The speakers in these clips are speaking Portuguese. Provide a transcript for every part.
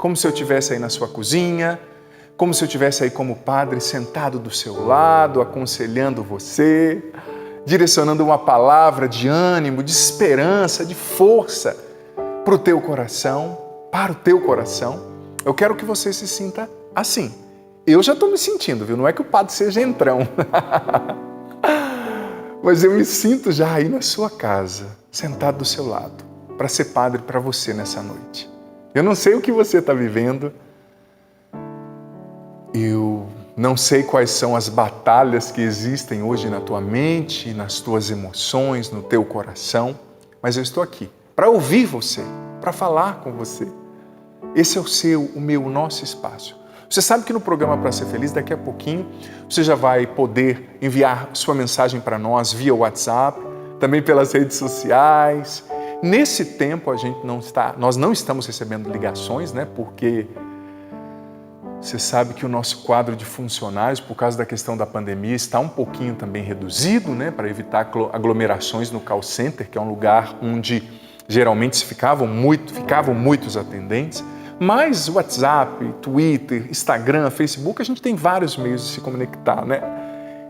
como se eu estivesse aí na sua cozinha, como se eu estivesse aí como padre sentado do seu lado, aconselhando você, direcionando uma palavra de ânimo, de esperança, de força para o teu coração, para o teu coração. Eu quero que você se sinta assim. Eu já estou me sentindo, viu? Não é que o padre seja entrão, mas eu me sinto já aí na sua casa, sentado do seu lado, para ser padre para você nessa noite. Eu não sei o que você está vivendo, eu não sei quais são as batalhas que existem hoje na tua mente, nas tuas emoções, no teu coração, mas eu estou aqui para ouvir você, para falar com você. Esse é o seu, o meu, o nosso espaço. Você sabe que no programa Para Ser Feliz, daqui a pouquinho, você já vai poder enviar sua mensagem para nós via WhatsApp, também pelas redes sociais. Nesse tempo nós não estamos recebendo ligações, né? Porque você sabe que o nosso quadro de funcionários, por causa da questão da pandemia, está um pouquinho também reduzido, né? Para evitar aglomerações no call center, que é um lugar onde geralmente ficavam muitos atendentes. Mas WhatsApp, Twitter, Instagram, Facebook, a gente tem vários meios de se conectar, né?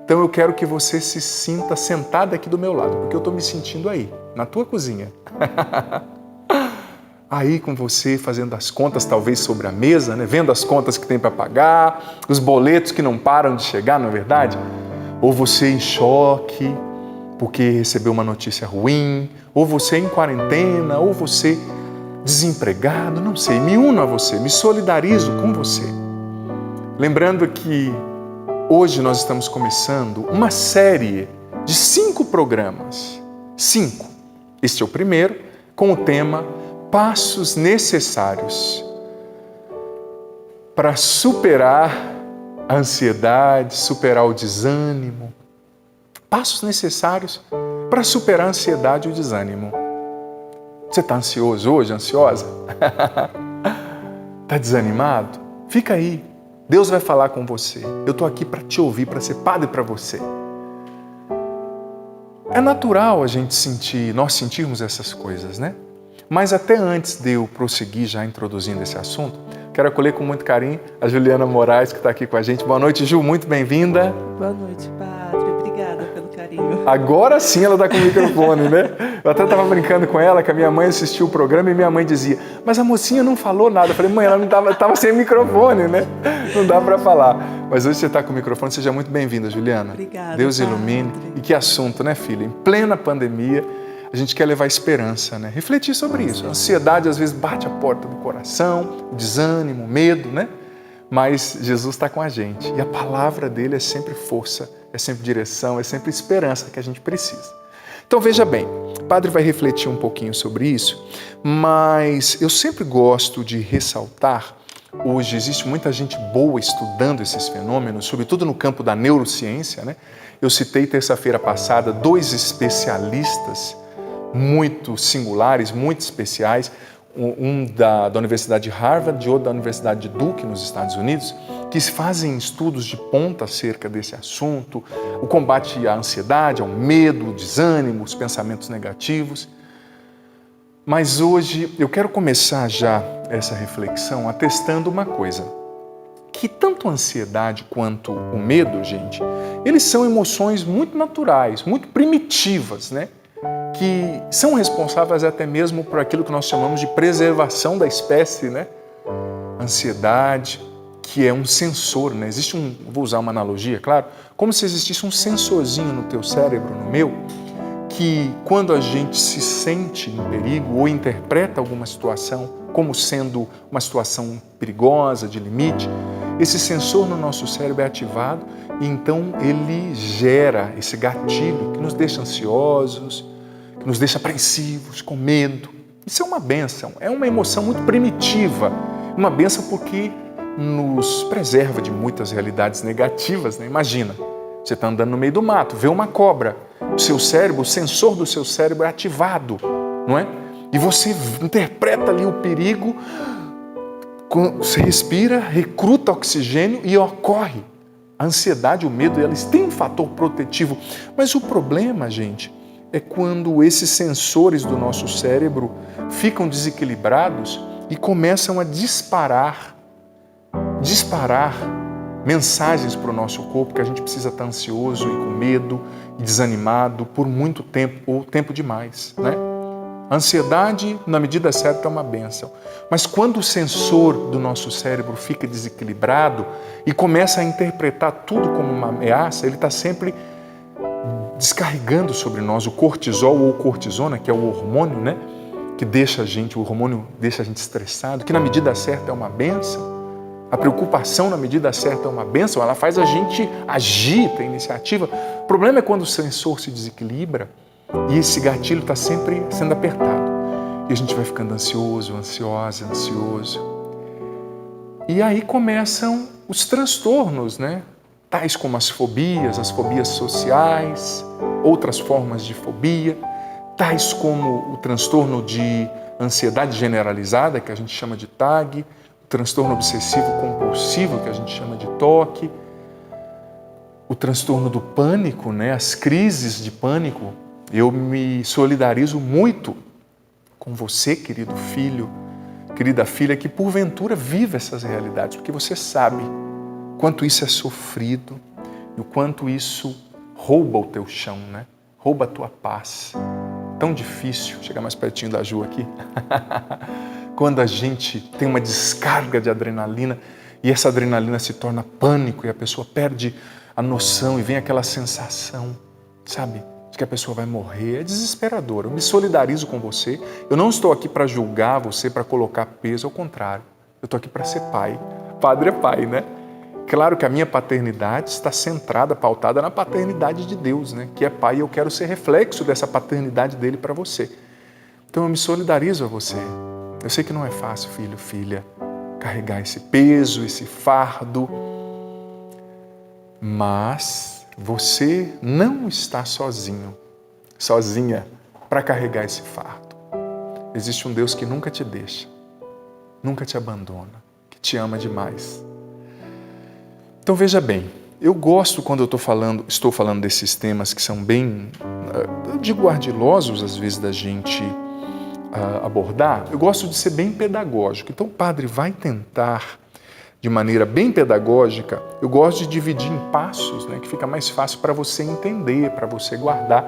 Então eu quero que você se sinta sentado aqui do meu lado, porque eu estou me sentindo aí, na tua cozinha. Aí com você fazendo as contas talvez sobre a mesa, né? Vendo as contas que tem para pagar, os boletos que não param de chegar, não é verdade? Ou você em choque porque recebeu uma notícia ruim, ou você em quarentena, ou você desempregado, não sei, me uno a você, me solidarizo com você. Lembrando que hoje nós estamos começando uma série de 5 programas. 5. Este é o primeiro, com o tema Passos Necessários para superar a ansiedade, superar o desânimo. Passos necessários para superar a ansiedade e o desânimo. Você está ansioso hoje, ansiosa? Está desanimado? Fica aí. Deus vai falar com você. Eu estou aqui para te ouvir, para ser padre para você. É natural nós sentirmos essas coisas, né? Mas até antes de eu prosseguir já introduzindo esse assunto, quero acolher com muito carinho a Juliana Moraes, que está aqui com a gente. Boa noite, Ju, muito bem-vinda. Boa noite, padre. Obrigada pelo carinho. Agora sim ela está com o microfone, né? Eu até estava brincando com ela, que a minha mãe assistiu o programa e minha mãe dizia, mas a mocinha não falou nada. Eu falei, mãe, ela não estava sem microfone, né? Não dá para falar. Mas hoje você está com o microfone, seja muito bem-vinda, Juliana. Obrigada, Deus padre. ilumine. E que assunto, né, filha? Em plena pandemia, a gente quer levar esperança, né? Refletir sobre isso. A ansiedade às vezes bate a porta do coração, o desânimo, o medo, né? Mas Jesus está com a gente e a palavra dele é sempre força, é sempre direção, é sempre esperança que a gente precisa. Então veja bem, o padre vai refletir um pouquinho sobre isso, mas eu sempre gosto de ressaltar, hoje existe muita gente boa estudando esses fenômenos, sobretudo no campo da neurociência, né? Eu citei terça-feira passada 2 especialistas muito singulares, muito especiais, um da Universidade de Harvard e outro da Universidade de Duke, nos Estados Unidos, que fazem estudos de ponta acerca desse assunto, o combate à ansiedade, ao medo, ao desânimo, os pensamentos negativos. Mas hoje eu quero começar já essa reflexão atestando uma coisa, que tanto a ansiedade quanto o medo, gente, eles são emoções muito naturais, muito primitivas, né? Que são responsáveis até mesmo por aquilo que nós chamamos de preservação da espécie, né? Ansiedade, que é um sensor, né? Vou usar uma analogia, claro, como se existisse um sensorzinho no teu cérebro, no meu, que quando a gente se sente em perigo ou interpreta alguma situação como sendo uma situação perigosa, de limite, esse sensor no nosso cérebro é ativado e então ele gera esse gatilho que nos deixa ansiosos, que nos deixa apreensivos, com medo. Isso é uma bênção, é uma emoção muito primitiva, uma bênção porque nos preserva de muitas realidades negativas, né? Imagina, você está andando no meio do mato, vê uma cobra, o sensor do seu cérebro é ativado, não é? E você interpreta ali o perigo, você respira, recruta oxigênio e ocorre. A ansiedade, o medo, eles têm um fator protetivo, mas o problema, gente, é quando esses sensores do nosso cérebro ficam desequilibrados e começam a disparar mensagens para o nosso corpo que a gente precisa estar ansioso e com medo e desanimado por muito tempo ou tempo demais, né? A ansiedade, na medida certa, é uma bênção. Mas quando o sensor do nosso cérebro fica desequilibrado e começa a interpretar tudo como uma ameaça, ele está sempre descarregando sobre nós o cortisol ou cortisona, que é o hormônio, né? Que o hormônio deixa a gente estressado, que na medida certa é uma bênção. A preocupação na medida certa é uma bênção, ela faz a gente agir, ter iniciativa. O problema é quando o sensor se desequilibra e esse gatilho está sempre sendo apertado. E a gente vai ficando ansioso. E aí começam os transtornos, né? Tais como as fobias sociais, outras formas de fobia, tais como o transtorno de ansiedade generalizada, que a gente chama de TAG, o transtorno obsessivo-compulsivo, que a gente chama de TOC, o transtorno do pânico, né? As crises de pânico. Eu me solidarizo muito com você, querido filho, querida filha, que porventura vive essas realidades, porque você sabe quanto isso é sofrido e o quanto isso rouba o teu chão, né? Rouba a tua paz. Tão difícil, chegar mais pertinho da Ju aqui, quando a gente tem uma descarga de adrenalina e essa adrenalina se torna pânico e a pessoa perde a noção e vem aquela sensação, sabe, de que a pessoa vai morrer. É desesperador. Eu me solidarizo com você. Eu não estou aqui para julgar você, para colocar peso, ao contrário. Eu estou aqui para ser pai. Padre é pai, né? Claro que a minha paternidade está centrada, pautada na paternidade de Deus, né? Que é pai, e eu quero ser reflexo dessa paternidade dele para você. Então eu me solidarizo a você. Eu sei que não é fácil, filho, filha, carregar esse peso, esse fardo, mas você não está sozinho, sozinha para carregar esse fardo. Existe um Deus que nunca te deixa, nunca te abandona, que te ama demais. Então veja bem, eu gosto quando estou falando desses temas que são bem, eu digo ardilosos às vezes da gente abordar, eu gosto de ser bem pedagógico. Então o padre vai tentar, de maneira bem pedagógica, eu gosto de dividir em passos, né, que fica mais fácil para você entender, para você guardar.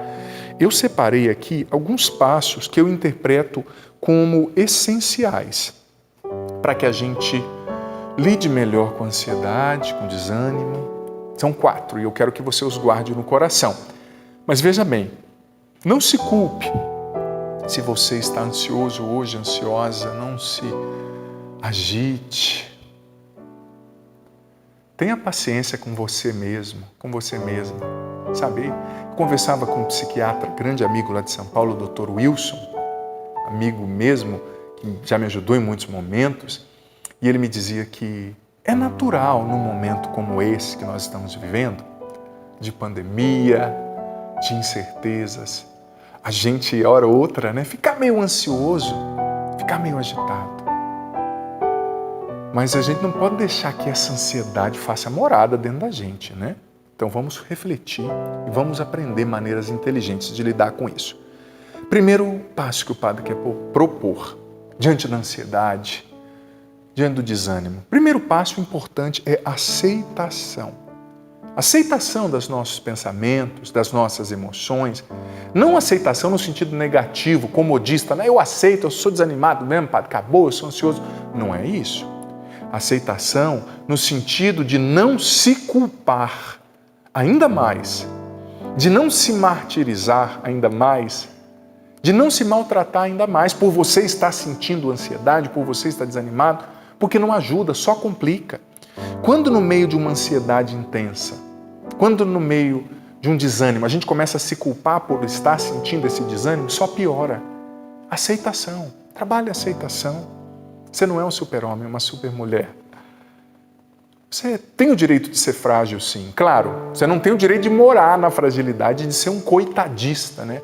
Eu separei aqui alguns passos que eu interpreto como essenciais para que a gente lide melhor com a ansiedade, com o desânimo. São 4 e eu quero que você os guarde no coração. Mas veja bem, não se culpe se você está ansioso hoje, ansiosa, não se agite. Tenha paciência com você mesmo, com você mesma. Sabe, eu conversava com um psiquiatra, grande amigo lá de São Paulo, o Dr. Wilson, amigo mesmo, que já me ajudou em muitos momentos, e ele me dizia que é natural num momento como esse que nós estamos vivendo, de pandemia, de incertezas, a gente, hora ou outra, né, ficar meio ansioso, ficar meio agitado. Mas a gente não pode deixar que essa ansiedade faça morada dentro da gente, né? Então vamos refletir e vamos aprender maneiras inteligentes de lidar com isso. Primeiro passo que o padre quer propor diante da ansiedade, diante do desânimo. Primeiro passo importante é aceitação. Aceitação dos nossos pensamentos, das nossas emoções. Não aceitação no sentido negativo, comodista, né? Eu aceito, eu sou desanimado mesmo, padre, acabou, eu sou ansioso. Não é isso. Aceitação no sentido de não se culpar ainda mais, de não se martirizar ainda mais, de não se maltratar ainda mais por você estar sentindo ansiedade, por você estar desanimado, porque não ajuda, só complica. Quando no meio de uma ansiedade intensa, quando no meio de um desânimo, a gente começa a se culpar por estar sentindo esse desânimo, só piora. Aceitação, trabalhe a aceitação. Você não é um super-homem, é uma super-mulher. Você tem o direito de ser frágil, sim. Claro, você não tem o direito de morar na fragilidade, de ser um coitadista, né?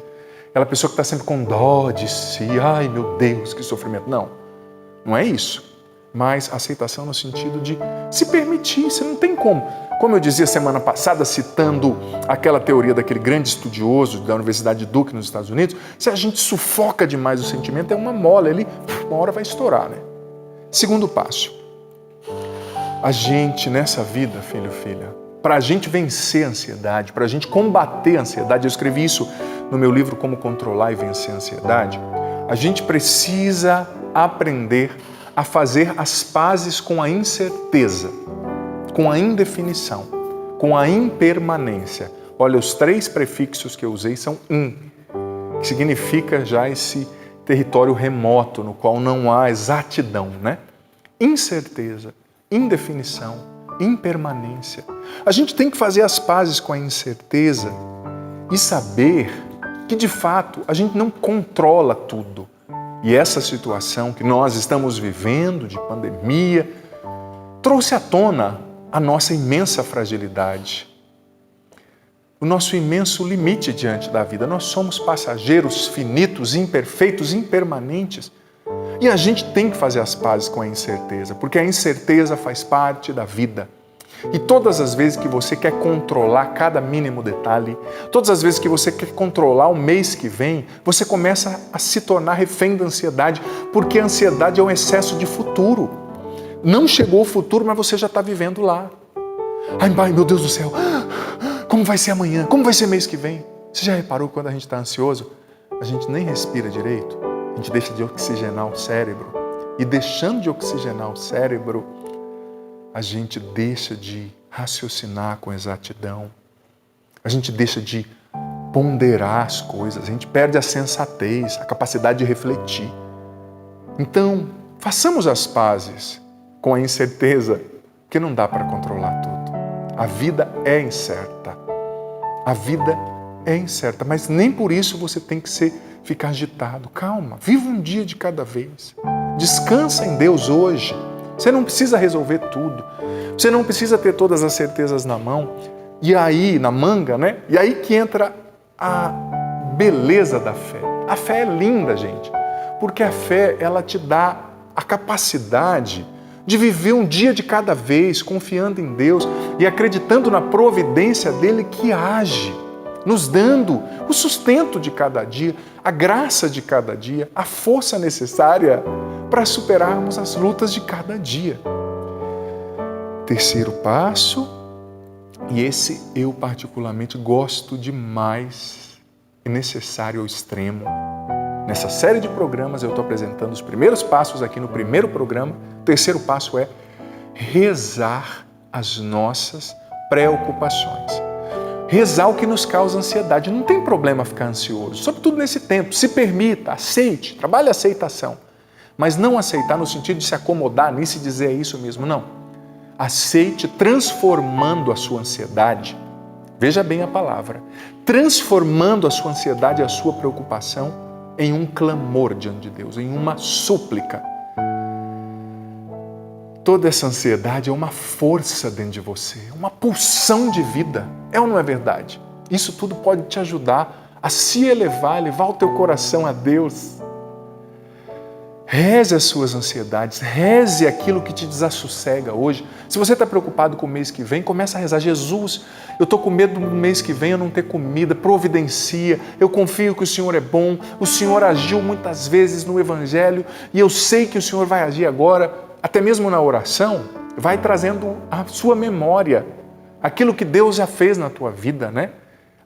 Aquela pessoa que está sempre com dó de si. Ai, meu Deus, que sofrimento. Não, não é isso. Mas aceitação no sentido de se permitir. Você não tem como. Como eu dizia semana passada, citando aquela teoria daquele grande estudioso da Universidade de Duke nos Estados Unidos, se a gente sufoca demais o sentimento, é uma mola, ele uma hora vai estourar, né? Segundo passo, a gente nessa vida, filho, filha, para a gente vencer a ansiedade, para a gente combater a ansiedade, eu escrevi isso no meu livro Como Controlar e Vencer a Ansiedade, a gente precisa aprender a fazer as pazes com a incerteza, com a indefinição, com a impermanência. Olha, os 3 prefixos que eu usei são que significa já esse território remoto, no qual não há exatidão, né? Incerteza, indefinição, impermanência. A gente tem que fazer as pazes com a incerteza e saber que, de fato, a gente não controla tudo. E essa situação que nós estamos vivendo, de pandemia, trouxe à tona a nossa imensa fragilidade, o nosso imenso limite diante da vida. Nós somos passageiros, finitos, imperfeitos, impermanentes. E a gente tem que fazer as pazes com a incerteza, porque a incerteza faz parte da vida. E todas as vezes que você quer controlar cada mínimo detalhe, todas as vezes que você quer controlar o mês que vem, você começa a se tornar refém da ansiedade, porque a ansiedade é um excesso de futuro. Não chegou o futuro, mas você já está vivendo lá. Ai, meu Deus do céu, como vai ser amanhã? Como vai ser mês que vem? Você já reparou que quando a gente está ansioso, a gente nem respira direito? A gente deixa de oxigenar o cérebro. E deixando de oxigenar o cérebro, a gente deixa de raciocinar com exatidão. A gente deixa de ponderar as coisas. A gente perde a sensatez, a capacidade de refletir. Então, façamos as pazes com a incerteza que não dá para controlar tudo. A vida é incerta. A vida é incerta, mas nem por isso você tem que ficar agitado. Calma, viva um dia de cada vez. Descansa em Deus hoje. Você não precisa resolver tudo. Você não precisa ter todas as certezas na mão. E aí, na manga, né? E aí que entra a beleza da fé. A fé é linda, gente. Porque a fé, ela te dá a capacidade de viver um dia de cada vez, confiando em Deus e acreditando na providência dele que age, nos dando o sustento de cada dia, a graça de cada dia, a força necessária para superarmos as lutas de cada dia. Terceiro passo, e esse eu particularmente gosto demais, é necessário ao extremo. Nessa série de programas eu estou apresentando os primeiros passos aqui no primeiro programa. O terceiro passo é rezar as nossas preocupações. Rezar o que nos causa ansiedade. Não tem problema ficar ansioso, sobretudo nesse tempo. Se permita, aceite, trabalhe a aceitação. Mas não aceitar no sentido de se acomodar nisso e dizer é isso mesmo, não. Aceite transformando a sua ansiedade. Veja bem a palavra. Transformando a sua ansiedade e a sua preocupação em um clamor diante de Deus, em uma súplica. Toda essa ansiedade é uma força dentro de você, uma pulsão de vida. É ou não é verdade? Isso tudo pode te ajudar a se elevar, levar o teu coração a Deus. Reze as suas ansiedades, reze aquilo que te desassossega hoje. Se você está preocupado com o mês que vem, começa a rezar. Jesus, eu estou com medo do mês que vem eu não ter comida, providencia, eu confio que o Senhor é bom, o Senhor agiu muitas vezes no Evangelho e eu sei que o Senhor vai agir agora, até mesmo na oração, vai trazendo à sua memória aquilo que Deus já fez na tua vida, né?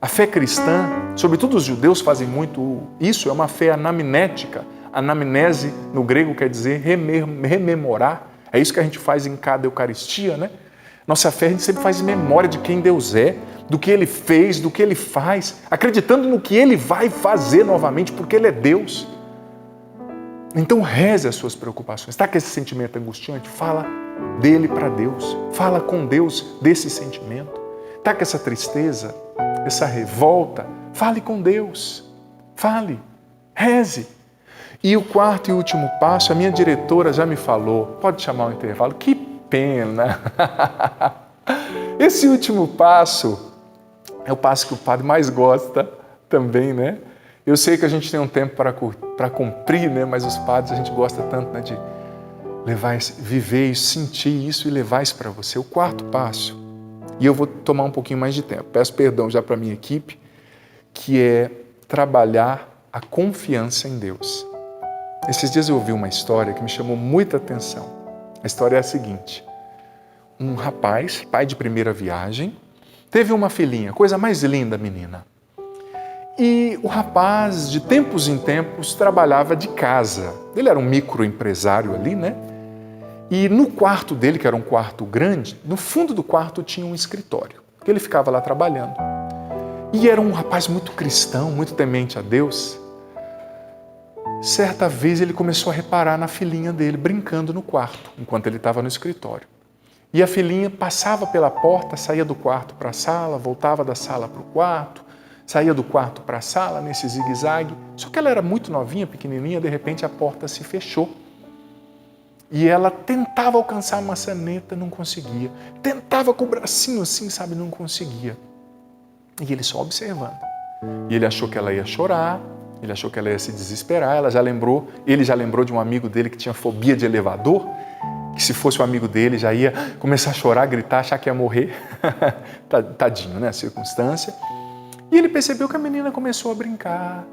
A fé cristã, sobretudo os judeus fazem muito isso, é uma fé anamnética. Anamnese, no grego, quer dizer rememorar. É isso que a gente faz em cada Eucaristia, né? Nossa fé, a gente sempre faz memória de quem Deus é, do que Ele fez, do que Ele faz, acreditando no que Ele vai fazer novamente, porque Ele é Deus. Então reze as suas preocupações. Está com esse sentimento angustiante? Fala dele para Deus. Fala com Deus desse sentimento. Está com essa tristeza, essa revolta? Fale com Deus. Fale. Reze. E o quarto e último passo, a minha diretora já me falou, pode chamar o intervalo, que pena! Esse último passo é o passo que o padre mais gosta também, né? Eu sei que a gente tem um tempo para cumprir, né? Mas os padres a gente gosta tanto, né, de levar, viver isso, sentir isso e levar isso para você. O quarto passo, e eu vou tomar um pouquinho mais de tempo, peço perdão já para a minha equipe, que é trabalhar a confiança em Deus. Esses dias eu ouvi uma história que me chamou muita atenção. A história é a seguinte: um rapaz, pai de primeira viagem, teve uma filhinha, coisa mais linda, menina. E o rapaz, de tempos em tempos, trabalhava de casa. Ele era um microempresário ali, né? E no quarto dele, que era um quarto grande, no fundo do quarto tinha um escritório, que ele ficava lá trabalhando. E era um rapaz muito cristão, muito temente a Deus. Certa vez ele começou a reparar na filhinha dele brincando no quarto, enquanto ele estava no escritório. E a filhinha passava pela porta, saía do quarto para a sala, voltava da sala para o quarto, saía do quarto para a sala, nesse zigue-zague. Só que ela era muito novinha, pequenininha, de repente a porta se fechou. E ela tentava alcançar a maçaneta, não conseguia. Tentava com o bracinho assim, sabe, não conseguia. E ele só observando. E ele achou que ela ia chorar, ele achou que ela ia se desesperar, ele já lembrou de um amigo dele que tinha fobia de elevador, que se fosse um amigo dele já ia começar a chorar, gritar, achar que ia morrer. Tadinho, né, a circunstância. E ele percebeu que a menina começou a brincar,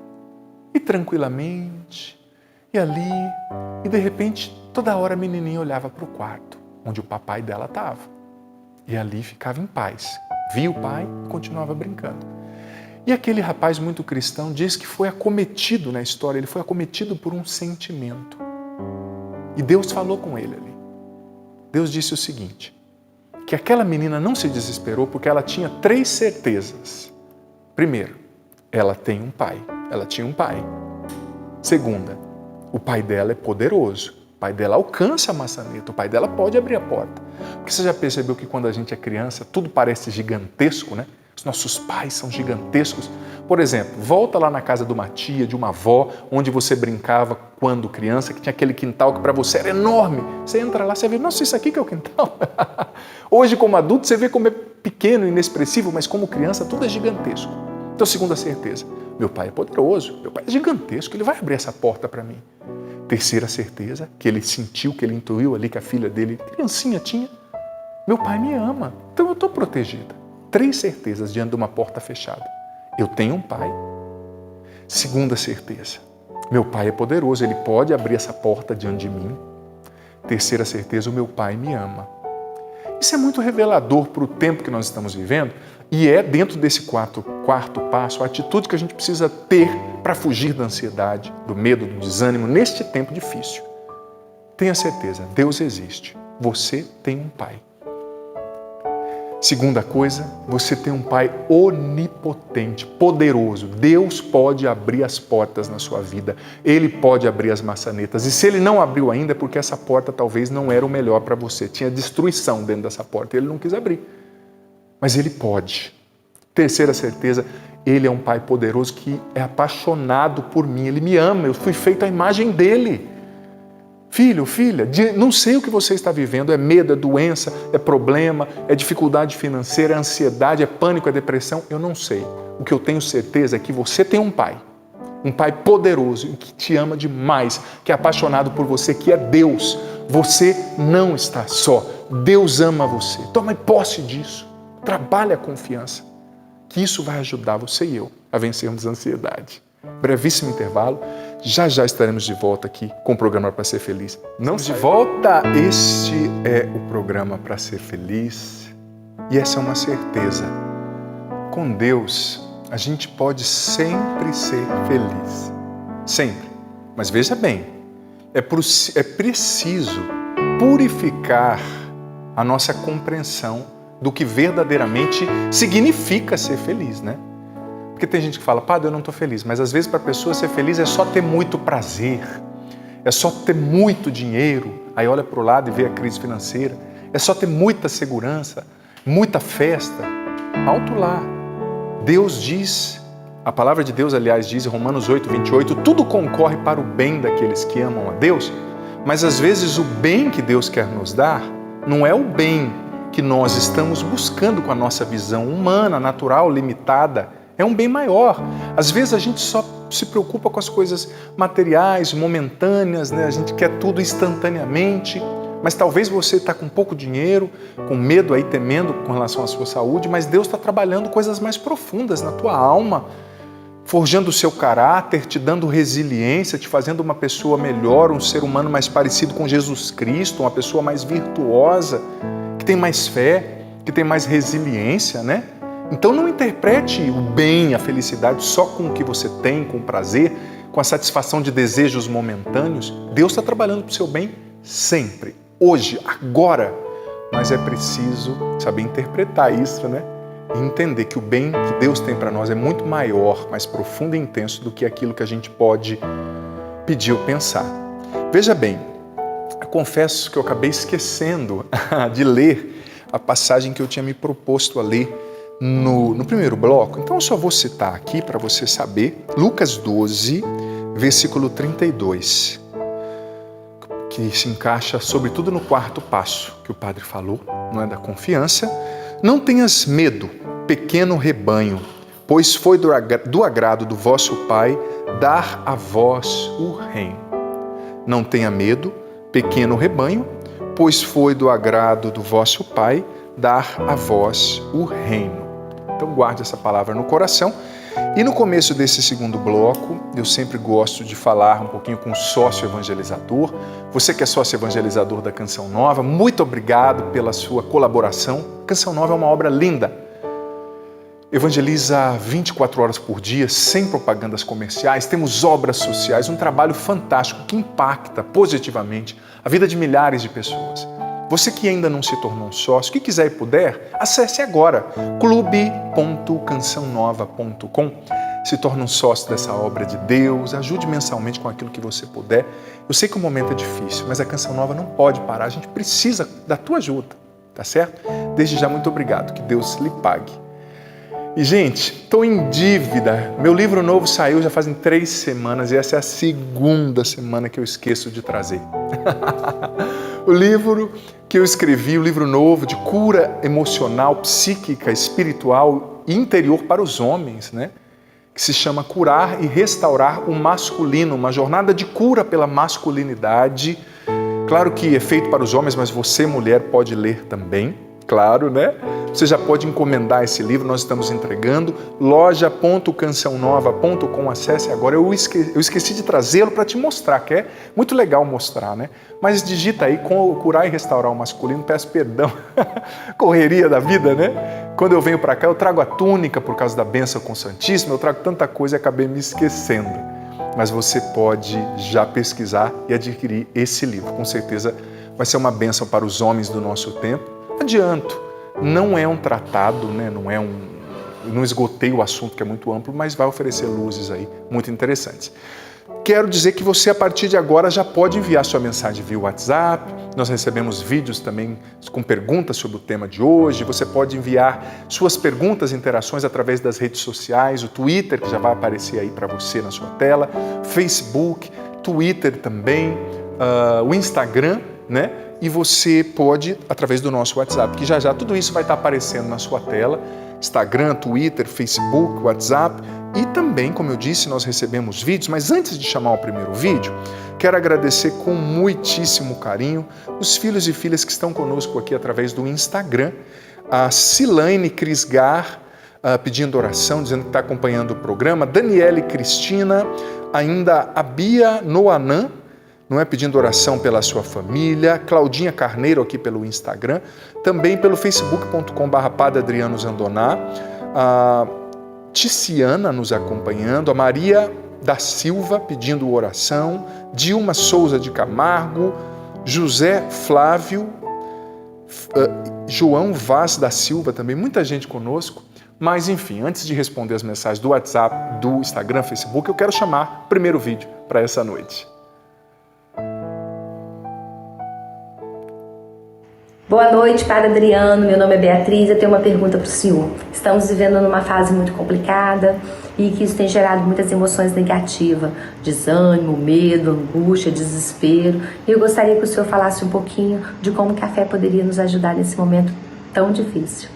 e tranquilamente, e ali, e de repente, toda hora a menininha olhava para o quarto, onde o papai dela estava. E ali ficava em paz. Via o pai e continuava brincando. E aquele rapaz muito cristão diz que foi acometido na história, ele foi acometido por um sentimento. E Deus falou com ele ali. Deus disse o seguinte, que aquela menina não se desesperou porque ela tinha 3 certezas. Primeiro, ela tem um pai, ela tinha um pai. Segunda, o pai dela é poderoso, o pai dela alcança a maçaneta, o pai dela pode abrir a porta. Porque você já percebeu que quando a gente é criança, tudo parece gigantesco, né? Os nossos pais são gigantescos. Por exemplo, volta lá na casa de uma tia, de uma avó, onde você brincava quando criança, que tinha aquele quintal que para você era enorme. Você entra lá, você vê, nossa, isso aqui que é o quintal. Hoje, como adulto, você vê como é pequeno, inexpressivo, mas como criança, tudo é gigantesco. Então, segunda certeza, meu pai é poderoso, meu pai é gigantesco, ele vai abrir essa porta para mim. Terceira certeza, que ele sentiu, que ele intuiu ali que a filha dele, criancinha, tinha, meu pai me ama, então eu estou protegida. 3 certezas diante de uma porta fechada. Eu tenho um pai. Segunda certeza, meu pai é poderoso, ele pode abrir essa porta diante de mim. Terceira certeza, o meu pai me ama. Isso é muito revelador para o tempo que nós estamos vivendo e é dentro desse quarto passo a atitude que a gente precisa ter para fugir da ansiedade, do medo, do desânimo neste tempo difícil. Tenha certeza, Deus existe. Você tem um pai. Segunda coisa, você tem um pai onipotente, poderoso. Deus pode abrir as portas na sua vida. Ele pode abrir as maçanetas. E se ele não abriu ainda é porque essa porta talvez não era o melhor para você. Tinha destruição dentro dessa porta. Ele não quis abrir. Mas ele pode. Terceira certeza, ele é um pai poderoso que é apaixonado por mim. Ele me ama, eu fui feito à imagem dele. Filho, filha, não sei o que você está vivendo, é medo, é doença, é problema, é dificuldade financeira, é ansiedade, é pânico, é depressão, eu não sei. O que eu tenho certeza é que você tem um pai poderoso, que te ama demais, que é apaixonado por você, que é Deus. Você não está só, Deus ama você. Tome posse disso, trabalhe a confiança, que isso vai ajudar você e eu a vencermos a ansiedade. Brevíssimo intervalo, já estaremos de volta aqui com o programa Para Ser Feliz. Não de volta, este é o programa Para Ser Feliz e essa é uma certeza. Com Deus, a gente pode sempre ser feliz, sempre. Mas veja bem, é preciso purificar a nossa compreensão do que verdadeiramente significa ser feliz, né? Porque tem gente que fala, padre, eu não estou feliz, mas às vezes para a pessoa ser feliz é só ter muito prazer, é só ter muito dinheiro, aí olha para o lado e vê a crise financeira, é só ter muita segurança, muita festa. Alto lá. Deus diz, a palavra de Deus, aliás, diz em Romanos 8:28, tudo concorre para o bem daqueles que amam a Deus, mas às vezes o bem que Deus quer nos dar não é o bem que nós estamos buscando com a nossa visão humana, natural, limitada. É um bem maior. Às vezes a gente só se preocupa com as coisas materiais, momentâneas, né? A gente quer tudo instantaneamente, mas talvez você está com pouco dinheiro, com medo aí, temendo com relação à sua saúde, mas Deus está trabalhando coisas mais profundas na tua alma. forjando o seu caráter, te dando resiliência, te fazendo uma pessoa melhor, um ser humano mais parecido com Jesus Cristo, uma pessoa mais virtuosa, que tem mais fé, que tem mais resiliência, né? Então não interprete o bem, a felicidade só com o que você tem, com o prazer, com a satisfação de desejos momentâneos. Deus está trabalhando para o seu bem sempre, hoje, agora. Mas é preciso saber interpretar isso, né? E entender que o bem que Deus tem para nós é muito maior, mais profundo e intenso do que aquilo que a gente pode pedir ou pensar. Veja bem, eu confesso que eu acabei esquecendo de ler a passagem que eu tinha me proposto a ler no primeiro bloco. Então eu só vou citar aqui para você saber, Lucas 12, versículo 32, que se encaixa sobretudo no quarto passo que o padre falou, não é, da confiança. Não tenhas medo, pequeno rebanho, pois foi do agrado do vosso Pai dar a vós o reino. Não tenha medo, pequeno rebanho, pois foi do agrado do vosso Pai dar a vós o reino. Então guarde essa palavra no coração. E no começo desse segundo bloco, eu sempre gosto de falar um pouquinho com o sócio evangelizador. Você que é sócio evangelizador da Canção Nova, muito obrigado pela sua colaboração. Canção Nova é uma obra linda. Evangeliza 24 horas por dia, sem propagandas comerciais. Temos obras sociais, um trabalho fantástico que impacta positivamente a vida de milhares de pessoas. Você que ainda não se tornou um sócio, que quiser e puder, acesse agora clube.cançãonova.com. Se torne um sócio dessa obra de Deus, ajude mensalmente com aquilo que você puder. Eu sei que o momento é difícil, mas a Canção Nova não pode parar, a gente precisa da tua ajuda, tá certo? Desde já, muito obrigado, que Deus lhe pague. E, gente, estou em dívida. Meu livro novo saiu já fazem 3 semanas e essa é a segunda semana que eu esqueço de trazer. O livro que eu escrevi, o livro novo de cura emocional, psíquica, espiritual e interior para os homens, né? Que se chama Curar e Restaurar o Masculino, uma jornada de cura pela masculinidade. Claro que é feito para os homens, mas você, mulher, pode ler também, claro, né? Você já pode encomendar esse livro, nós estamos entregando, loja.cançãonova.com, acesse agora. Eu esqueci de trazê-lo para te mostrar, que é muito legal mostrar, né? Mas digita aí, curar e restaurar o masculino, peço perdão, correria da vida, né? Quando eu venho para cá, eu trago a túnica por causa da bênção com o Santíssimo, eu trago tanta coisa e acabei me esquecendo. Mas você pode já pesquisar e adquirir esse livro, com certeza vai ser uma bênção para os homens do nosso tempo. Adianto. Não é um tratado, né? Não esgotei o assunto, que é muito amplo, mas vai oferecer luzes aí muito interessantes. Quero dizer que você, a partir de agora, já pode enviar sua mensagem via WhatsApp. Nós recebemos vídeos também com perguntas sobre o tema de hoje. Você pode enviar suas perguntas e interações através das redes sociais, o Twitter, que já vai aparecer aí para você na sua tela, Facebook, Twitter também, o Instagram, né? E você pode, através do nosso WhatsApp, que já tudo isso vai estar aparecendo na sua tela, Instagram, Twitter, Facebook, WhatsApp, e também, como eu disse, nós recebemos vídeos, mas antes de chamar o primeiro vídeo, quero agradecer com muitíssimo carinho os filhos e filhas que estão conosco aqui através do Instagram, a Cilaine Crisgar, pedindo oração, dizendo que está acompanhando o programa, Daniele Cristina, ainda a Bia Noanã, não é, pedindo oração pela sua família, Claudinha Carneiro aqui pelo Instagram, também pelo facebook.com/Padre Adriano Zandoná, a Ticiana nos acompanhando, a Maria da Silva pedindo oração, Dilma Souza de Camargo, José Flávio, João Vaz da Silva também, muita gente conosco. Mas enfim, antes de responder as mensagens do WhatsApp, do Instagram, Facebook, eu quero chamar o primeiro vídeo para essa noite. Boa noite, Padre Adriano. Meu nome é Beatriz. Eu tenho uma pergunta para o senhor. Estamos vivendo numa fase muito complicada e que isso tem gerado muitas emoções negativas, desânimo, medo, angústia, desespero. E eu gostaria que o senhor falasse um pouquinho de como que a fé poderia nos ajudar nesse momento tão difícil.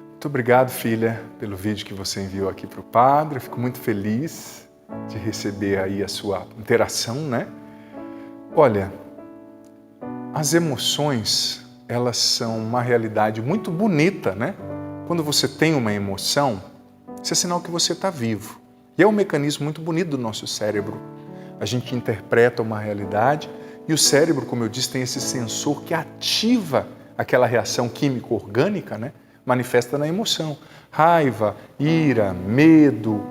Muito obrigado, filha, pelo vídeo que você enviou aqui para o padre. Eu fico muito feliz de receber aí a sua interação, né? Olha, as emoções, elas são uma realidade muito bonita, né? Quando você tem uma emoção, Isso é sinal que você está vivo. E é um mecanismo muito bonito do nosso cérebro. A gente interpreta uma realidade e o cérebro, como eu disse, tem esse sensor que ativa aquela reação químico-orgânica, né? Manifesta na emoção. Raiva, ira, medo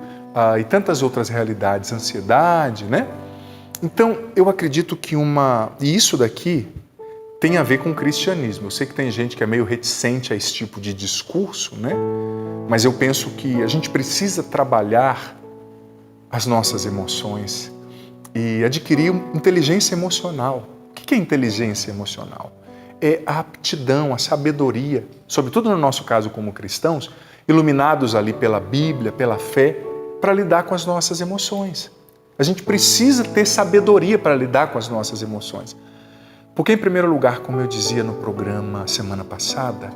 e tantas outras realidades, ansiedade, né? Então, eu acredito que E isso daqui tem a ver com o cristianismo. Eu sei que tem gente que é meio reticente a esse tipo de discurso, né? Mas eu penso que a gente precisa trabalhar as nossas emoções e adquirir inteligência emocional. O que é inteligência emocional? É a aptidão, a sabedoria, sobretudo no nosso caso como cristãos, iluminados ali pela Bíblia, pela fé, para lidar com as nossas emoções. A gente precisa ter sabedoria para lidar com as nossas emoções. Porque, em primeiro lugar, como eu dizia no programa semana passada,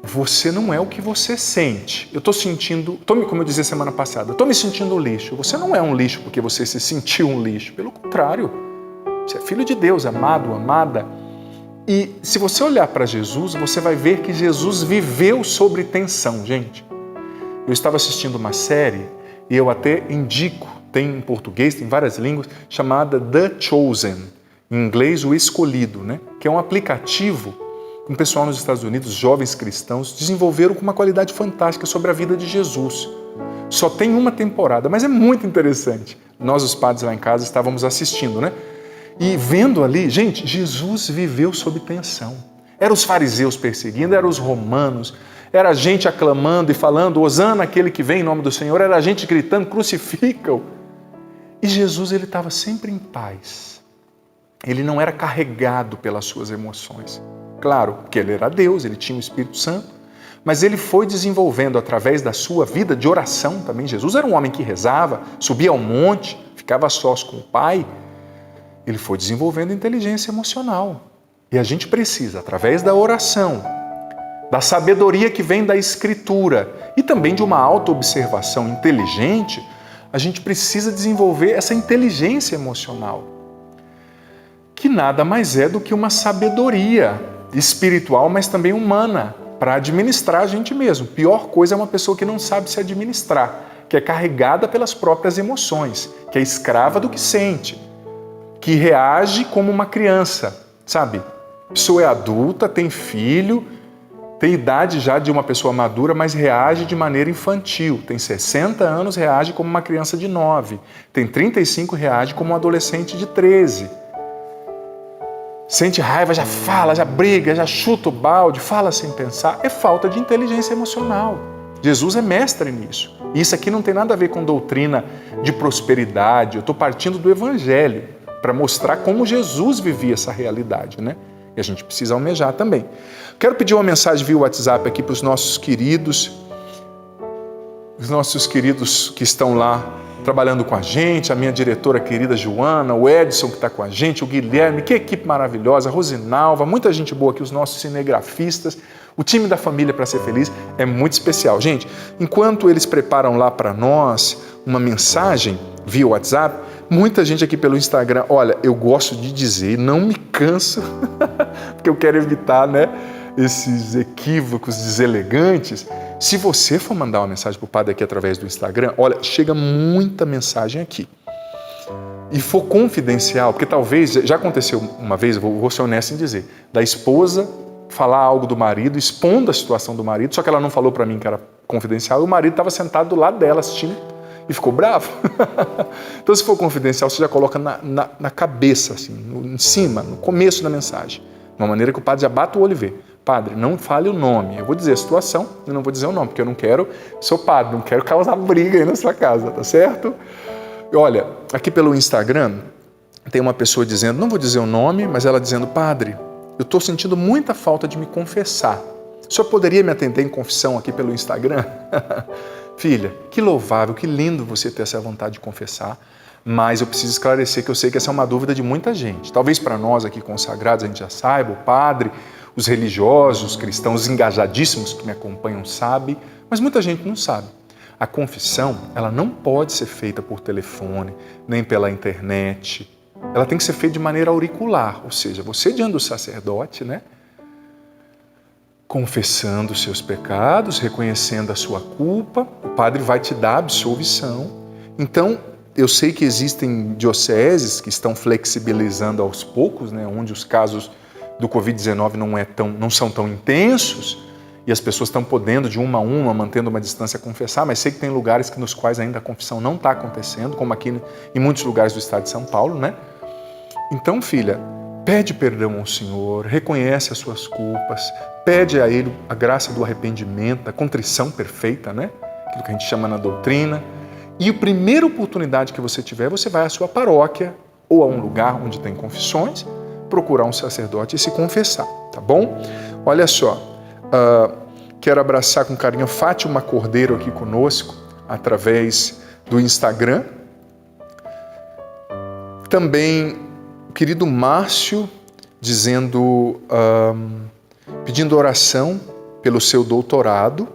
você não é o que você sente. Eu estou sentindo, como eu dizia semana passada, eu estou me sentindo lixo. Você não é um lixo porque você se sentiu um lixo. Pelo contrário, você é filho de Deus, amado, amada. E se você olhar para Jesus, você vai ver que Jesus viveu sob tensão, gente. Eu estava assistindo uma série e eu até indico, tem em português, tem várias línguas, chamada The Chosen, em inglês o Escolhido, né? Que é um aplicativo que o pessoal nos Estados Unidos, jovens cristãos, desenvolveram com uma qualidade fantástica sobre a vida de Jesus. Só tem uma temporada, mas é muito interessante. Nós, os padres lá em casa, estávamos assistindo, né? E vendo ali, gente, Jesus viveu sob tensão. Eram os fariseus perseguindo, eram os romanos, era a gente aclamando e falando, Hosana, aquele que vem em nome do Senhor, era a gente gritando, crucificam. E Jesus, ele estava sempre em paz. Ele não era carregado pelas suas emoções. Claro, porque ele era Deus, ele tinha o Espírito Santo, mas ele foi desenvolvendo através da sua vida de oração também. Jesus era um homem que rezava, subia ao monte, ficava sós com o Pai. Ele foi desenvolvendo inteligência emocional. E a gente precisa, através da oração, da sabedoria que vem da Escritura e também de uma autoobservação inteligente, a gente precisa desenvolver essa inteligência emocional, que nada mais é do que uma sabedoria espiritual, mas também humana, para administrar a gente mesmo. Pior coisa é uma pessoa que não sabe se administrar, que é carregada pelas próprias emoções, que é escrava do que sente, que reage como uma criança, sabe? A pessoa é adulta, tem filho, tem idade já de uma pessoa madura, mas reage de maneira infantil. Tem 60 anos, reage como uma criança de 9. Tem 35, reage como um adolescente de 13. Sente raiva, já fala, já briga, já chuta o balde, fala sem pensar. É falta de inteligência emocional. Jesus é mestre nisso. E isso aqui não tem nada a ver com doutrina de prosperidade. Eu estou partindo do Evangelho para mostrar como Jesus vivia essa realidade, né? E a gente precisa almejar também. Quero pedir uma mensagem via WhatsApp aqui para os nossos queridos que estão lá trabalhando com a gente, a minha diretora querida Joana, o Edson que está com a gente, o Guilherme, que equipe maravilhosa, a Rosinalva, muita gente boa aqui, os nossos cinegrafistas, o time da família para ser feliz é muito especial. Gente, enquanto eles preparam lá para nós uma mensagem via WhatsApp, muita gente aqui pelo Instagram, olha, eu gosto de dizer, não me canso, porque eu quero evitar, né, esses equívocos deselegantes. Se você for mandar uma mensagem para o padre aqui através do Instagram, olha, chega muita mensagem aqui. E for confidencial, porque talvez, já aconteceu uma vez, vou ser honesto em dizer, da esposa falar algo do marido, expondo a situação do marido, só que ela não falou para mim que era confidencial, e o marido estava sentado do lado dela assistindo e ficou bravo. Então, se for confidencial, você já coloca na cabeça, assim, em cima, no começo da mensagem. De uma maneira que o padre já bata o olho e vê. Padre, não fale o nome. Eu vou dizer a situação e não vou dizer o nome, porque eu não quero, sou padre, não quero causar briga aí na sua casa, tá certo? E olha, aqui pelo Instagram, tem uma pessoa dizendo, não vou dizer o nome, mas ela dizendo, padre, eu estou sentindo muita falta de me confessar. O senhor poderia me atender em confissão aqui pelo Instagram? Filha, que louvável, que lindo você ter essa vontade de confessar, mas eu preciso esclarecer que eu sei que essa é uma dúvida de muita gente. Talvez para nós aqui consagrados a gente já saiba, o padre, os religiosos, os cristãos engajadíssimos que me acompanham sabem, mas muita gente não sabe. A confissão, ela não pode ser feita por telefone, nem pela internet. Ela tem que ser feita de maneira auricular, ou seja, você diante do sacerdote, né? confessando os seus pecados, reconhecendo a sua culpa, o padre vai te dar absolvição. Então, eu sei que existem dioceses que estão flexibilizando aos poucos, né, onde os casos do Covid-19 não são tão intensos e as pessoas estão podendo, de uma a uma, mantendo uma distância, confessar, mas sei que tem lugares nos quais ainda a confissão não está acontecendo, como aqui em muitos lugares do estado de São Paulo, né? Então, filha, pede perdão ao Senhor, reconhece as suas culpas, pede a Ele a graça do arrependimento, da contrição perfeita, né? Aquilo que a gente chama na doutrina. E a primeira oportunidade que você tiver, você vai à sua paróquia ou a um lugar onde tem confissões, procurar um sacerdote e se confessar, tá bom? Olha só, quero abraçar com carinho a Fátima Cordeiro aqui conosco, através do Instagram. Também o querido Márcio, pedindo oração pelo seu doutorado,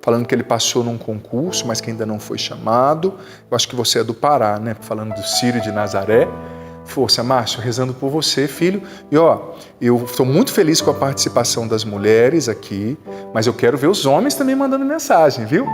falando que ele passou num concurso, mas que ainda não foi chamado. Eu acho que você é do Pará, né? Falando do Círio de Nazaré. Força, Márcio, rezando por você, filho. E eu estou muito feliz com a participação das mulheres aqui, mas eu quero ver os homens também mandando mensagem, viu?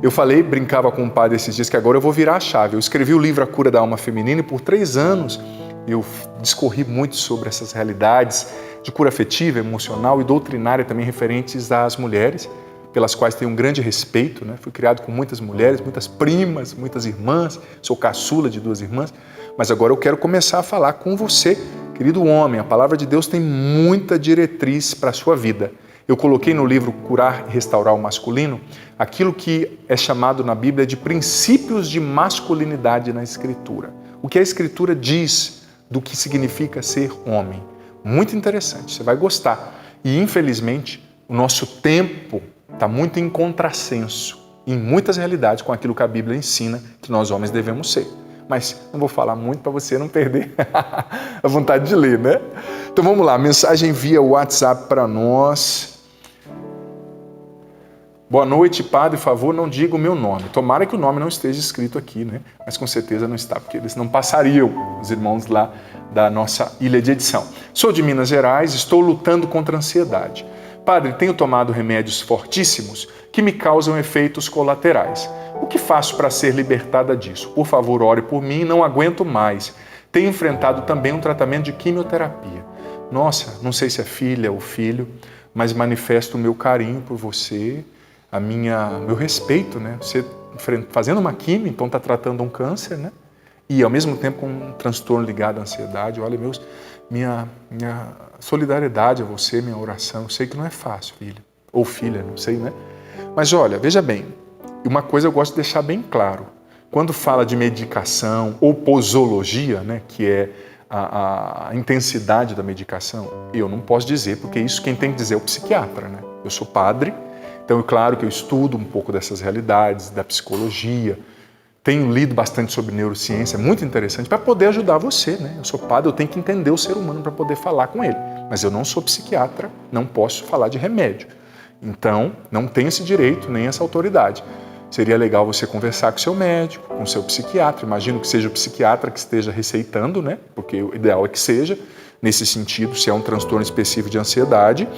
Eu brincava com o padre esses dias que agora eu vou virar a chave. Eu escrevi o livro A Cura da Alma Feminina e por 3 anos eu discorri muito sobre essas realidades de cura afetiva, emocional e doutrinária também referentes às mulheres, pelas quais tenho um grande respeito, né? Fui criado com muitas mulheres, muitas primas, muitas irmãs, sou caçula de 2 irmãs, mas agora eu quero começar a falar com você, querido homem. A palavra de Deus tem muita diretriz para a sua vida. Eu coloquei no livro Curar e Restaurar o Masculino aquilo que é chamado na Bíblia de princípios de masculinidade na Escritura. O que a Escritura diz do que significa ser homem. Muito interessante, você vai gostar. E infelizmente o nosso tempo está muito em contrassenso, em muitas realidades, com aquilo que a Bíblia ensina que nós homens devemos ser. Mas não vou falar muito para você não perder a vontade de ler, né? Então vamos lá, mensagem via WhatsApp para nós. Boa noite, padre, por favor, não diga o meu nome. Tomara que o nome não esteja escrito aqui, né? Mas com certeza não está, porque eles não passariam, os irmãos lá da nossa ilha de edição. Sou de Minas Gerais, estou lutando contra a ansiedade. Padre, tenho tomado remédios fortíssimos que me causam efeitos colaterais. O que faço para ser libertada disso? Por favor, ore por mim, não aguento mais. Tenho enfrentado também um tratamento de quimioterapia. Nossa, não sei se é filha ou filho, mas manifesto o meu carinho por você, meu respeito, né? Você fazendo uma quimio, então está tratando um câncer, né? E ao mesmo tempo com um transtorno ligado à ansiedade. Olha, minha solidariedade a você, minha oração. Eu sei que não é fácil, filho. Ou filha, não sei, né? Mas olha, veja bem, uma coisa eu gosto de deixar bem claro. Quando fala de medicação ou posologia, né, que é a intensidade da medicação, eu não posso dizer, porque isso quem tem que dizer é o psiquiatra, né? Eu sou padre, então é claro que eu estudo um pouco dessas realidades, da psicologia, tenho lido bastante sobre neurociência, é muito interessante, para poder ajudar você, né? Eu sou padre, eu tenho que entender o ser humano para poder falar com ele. Mas eu não sou psiquiatra, não posso falar de remédio. Então, não tenho esse direito, nem essa autoridade. Seria legal você conversar com o seu médico, com o seu psiquiatra. Imagino que seja o psiquiatra que esteja receitando, né? Porque o ideal é que seja, nesse sentido, se é um transtorno específico de ansiedade.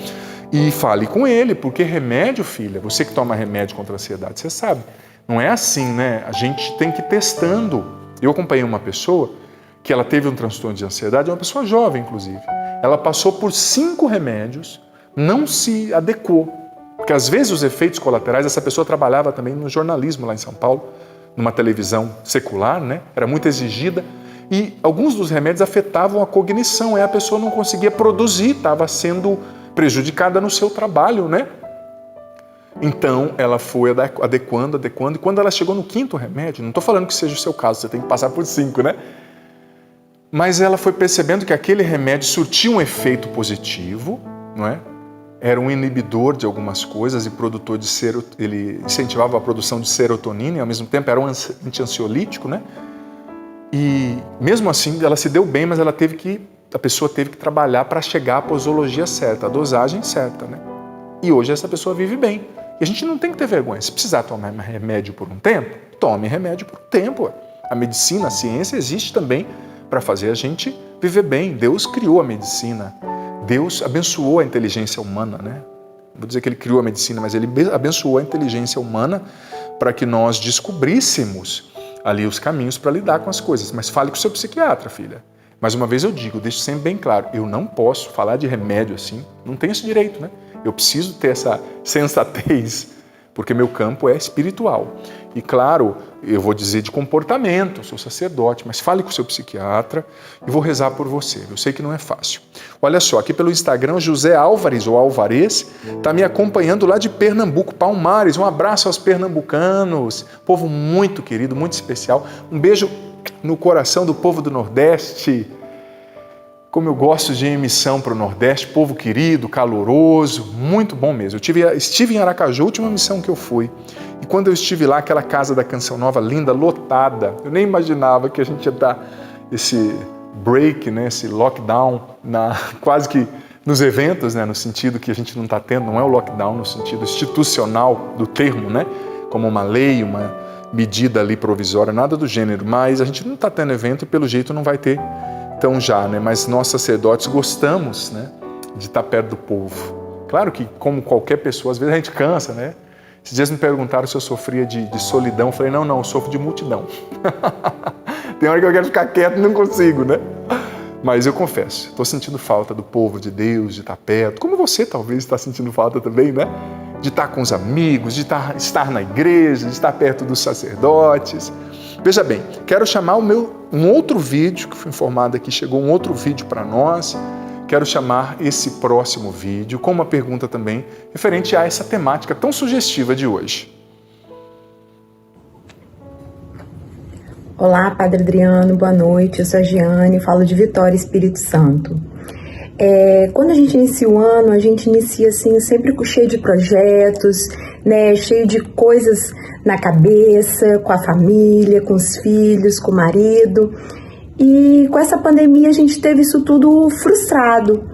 E fale com ele, porque remédio, filha, você que toma remédio contra a ansiedade, você sabe, não é assim, né? A gente tem que ir testando. Eu acompanhei uma pessoa que ela teve um transtorno de ansiedade, uma pessoa jovem, inclusive. Ela passou por 5 remédios, não se adequou. Porque às vezes os efeitos colaterais, essa pessoa trabalhava também no jornalismo lá em São Paulo, numa televisão secular, né? Era muito exigida. E alguns dos remédios afetavam a cognição, a pessoa não conseguia produzir, estava sendo prejudicada no seu trabalho, né? Então, ela foi adequando, e quando ela chegou no 5º remédio, não estou falando que seja o seu caso, você tem que passar por 5, né? Mas ela foi percebendo que aquele remédio surtia um efeito positivo, não é? Era um inibidor de algumas coisas e produtor de ele incentivava a produção de serotonina e ao mesmo tempo era um anti-ansiolítico, né? E mesmo assim, ela se deu bem, mas a pessoa teve que trabalhar para chegar à posologia certa, a dosagem certa, né? E hoje essa pessoa vive bem. E a gente não tem que ter vergonha. Se precisar tomar remédio por um tempo, tome remédio por um tempo. A medicina, a ciência existe também para fazer a gente viver bem. Deus criou a medicina. Deus abençoou a inteligência humana, né? vou dizer que ele criou a medicina, mas ele abençoou a inteligência humana para que nós descobríssemos ali os caminhos para lidar com as coisas. Mas fale com o seu psiquiatra, filha. Mais uma vez eu digo, deixo sempre bem claro, eu não posso falar de remédio assim, não tenho esse direito, né? Eu preciso ter essa sensatez, porque meu campo é espiritual. E claro, eu vou dizer de comportamento, eu sou sacerdote, mas fale com o seu psiquiatra e vou rezar por você. Eu sei que não é fácil. Olha só, aqui pelo Instagram, José Álvares, ou Alvarez, está me acompanhando lá de Pernambuco, Palmares. Um abraço aos pernambucanos, povo muito querido, muito especial. Um beijo no coração do povo do Nordeste. Como eu gosto de ir em missão para o Nordeste, povo querido, caloroso, muito bom mesmo. Estive em Aracaju, a última missão que eu fui. E quando eu estive lá, aquela casa da Canção Nova, linda, lotada, eu nem imaginava que a gente ia dar esse break, né, esse lockdown, quase que nos eventos, né, no sentido que a gente não está tendo, não é o lockdown no sentido institucional do termo, né, como uma lei, uma medida ali provisória, nada do gênero, mas a gente não está tendo evento e pelo jeito não vai ter. Então já, né? Mas nós sacerdotes gostamos, né, de estar perto do povo. Claro que, como qualquer pessoa, às vezes a gente cansa, né? Esses dias me perguntaram se eu sofria de solidão. Eu falei, não, eu sofro de multidão. Tem hora que eu quero ficar quieto e não consigo, né? Mas eu confesso, estou sentindo falta do povo de Deus, de estar perto. Como você talvez está sentindo falta também, né? De estar com os amigos, de estar na igreja, de estar perto dos sacerdotes. Veja bem, quero chamar um outro vídeo, que foi informado aqui, chegou um outro vídeo para nós. Quero chamar esse próximo vídeo com uma pergunta também referente a essa temática tão sugestiva de hoje. Olá, Padre Adriano, boa noite. Eu sou a Giane, falo de Vitória, Espírito Santo. Quando a gente inicia o ano, a gente inicia assim, sempre cheio de projetos, né, cheio de coisas na cabeça, com a família, com os filhos, com o marido. E com essa pandemia a gente teve isso tudo frustrado.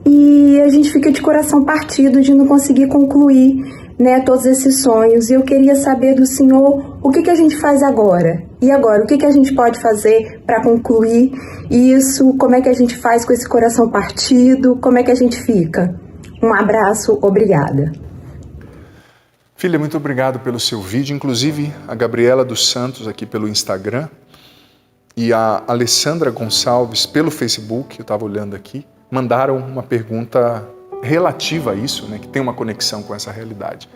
E a gente fica de coração partido de não conseguir concluir, né, todos esses sonhos. E eu queria saber do senhor o que a gente faz agora. E agora, o que a gente pode fazer para concluir isso? Como é que a gente faz com esse coração partido? Como é que a gente fica? Um abraço, obrigada. Filha, muito obrigado pelo seu vídeo. Inclusive, a Gabriela dos Santos aqui pelo Instagram e a Alessandra Gonçalves pelo Facebook, eu estava olhando aqui, mandaram uma pergunta relativa a isso, né, que tem uma conexão com essa realidade.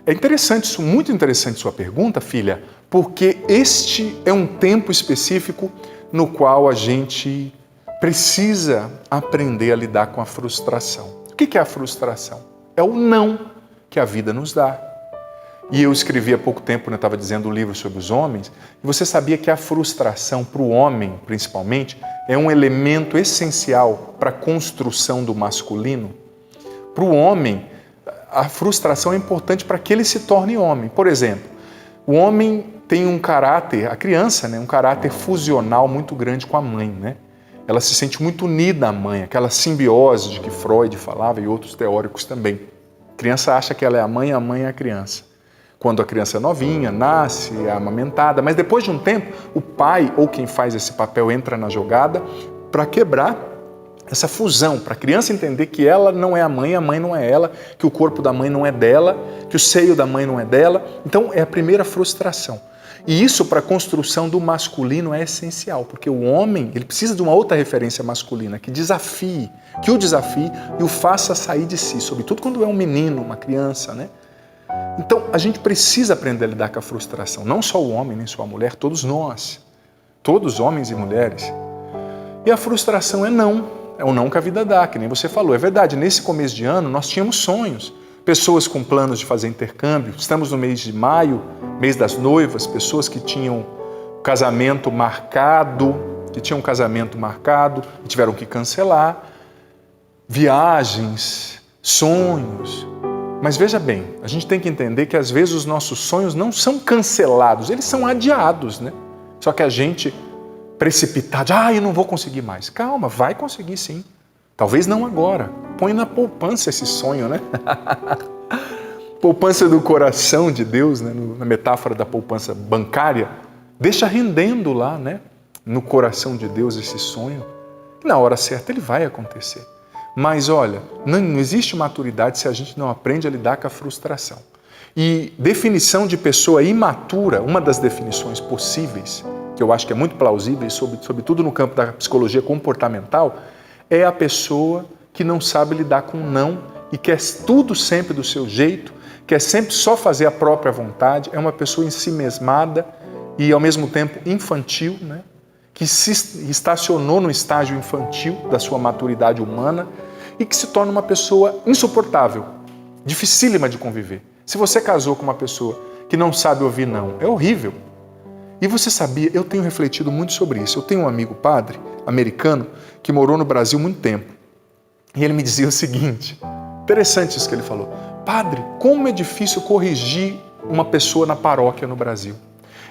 É interessante, muito interessante sua pergunta, filha, porque este é um tempo específico no qual a gente precisa aprender a lidar com a frustração. O que é a frustração? É o não que a vida nos dá. E eu escrevi há pouco tempo, eu estava dizendo um livro sobre os homens, e você sabia que a frustração, para o homem principalmente, é um elemento essencial para a construção do masculino? Para o homem, a frustração é importante para que ele se torne homem. Por exemplo, o homem tem um caráter, a criança, né, um caráter fusional muito grande com a mãe, né? Ela se sente muito unida à mãe, aquela simbiose de que Freud falava e outros teóricos também. A criança acha que ela é a mãe é a criança. Quando a criança é novinha, nasce, é amamentada, mas depois de um tempo, o pai ou quem faz esse papel entra na jogada para quebrar essa fusão, para a criança entender que ela não é a mãe não é ela, que o corpo da mãe não é dela, que o seio da mãe não é dela. Então é a primeira frustração. E isso para a construção do masculino é essencial, porque o homem ele precisa de uma outra referência masculina que o desafie e o faça sair de si, sobretudo quando é um menino, uma criança, né? Então a gente precisa aprender a lidar com a frustração, não só o homem nem só a mulher, todos nós, todos homens e mulheres. E a frustração é o não que a vida dá, que nem você falou. É verdade, nesse começo de ano nós tínhamos sonhos, pessoas com planos de fazer intercâmbio. Estamos no mês de maio, mês das noivas, pessoas que tinham casamento marcado, e tiveram que cancelar, viagens, sonhos. Mas veja bem, a gente tem que entender que às vezes os nossos sonhos não são cancelados, eles são adiados, né? Só que a gente precipitado, eu não vou conseguir mais. Calma, vai conseguir sim. Talvez não agora. Põe na poupança esse sonho, né? Poupança do coração de Deus, né? Na metáfora da poupança bancária, deixa rendendo lá, né? No coração de Deus esse sonho. E na hora certa ele vai acontecer. Mas olha, não existe maturidade se a gente não aprende a lidar com a frustração. E definição de pessoa imatura, uma das definições possíveis, que eu acho que é muito plausível, sobretudo no campo da psicologia comportamental, é a pessoa que não sabe lidar com não e quer tudo sempre do seu jeito, quer sempre só fazer a própria vontade, é uma pessoa ensimesmada e ao mesmo tempo infantil, né? Que se estacionou no estágio infantil da sua maturidade humana e que se torna uma pessoa insuportável, dificílima de conviver. Se você casou com uma pessoa que não sabe ouvir não, é horrível. E você sabia, eu tenho refletido muito sobre isso. Eu tenho um amigo padre americano que morou no Brasil muito tempo. E ele me dizia o seguinte, interessante isso que ele falou. Padre, como é difícil corrigir uma pessoa na paróquia no Brasil.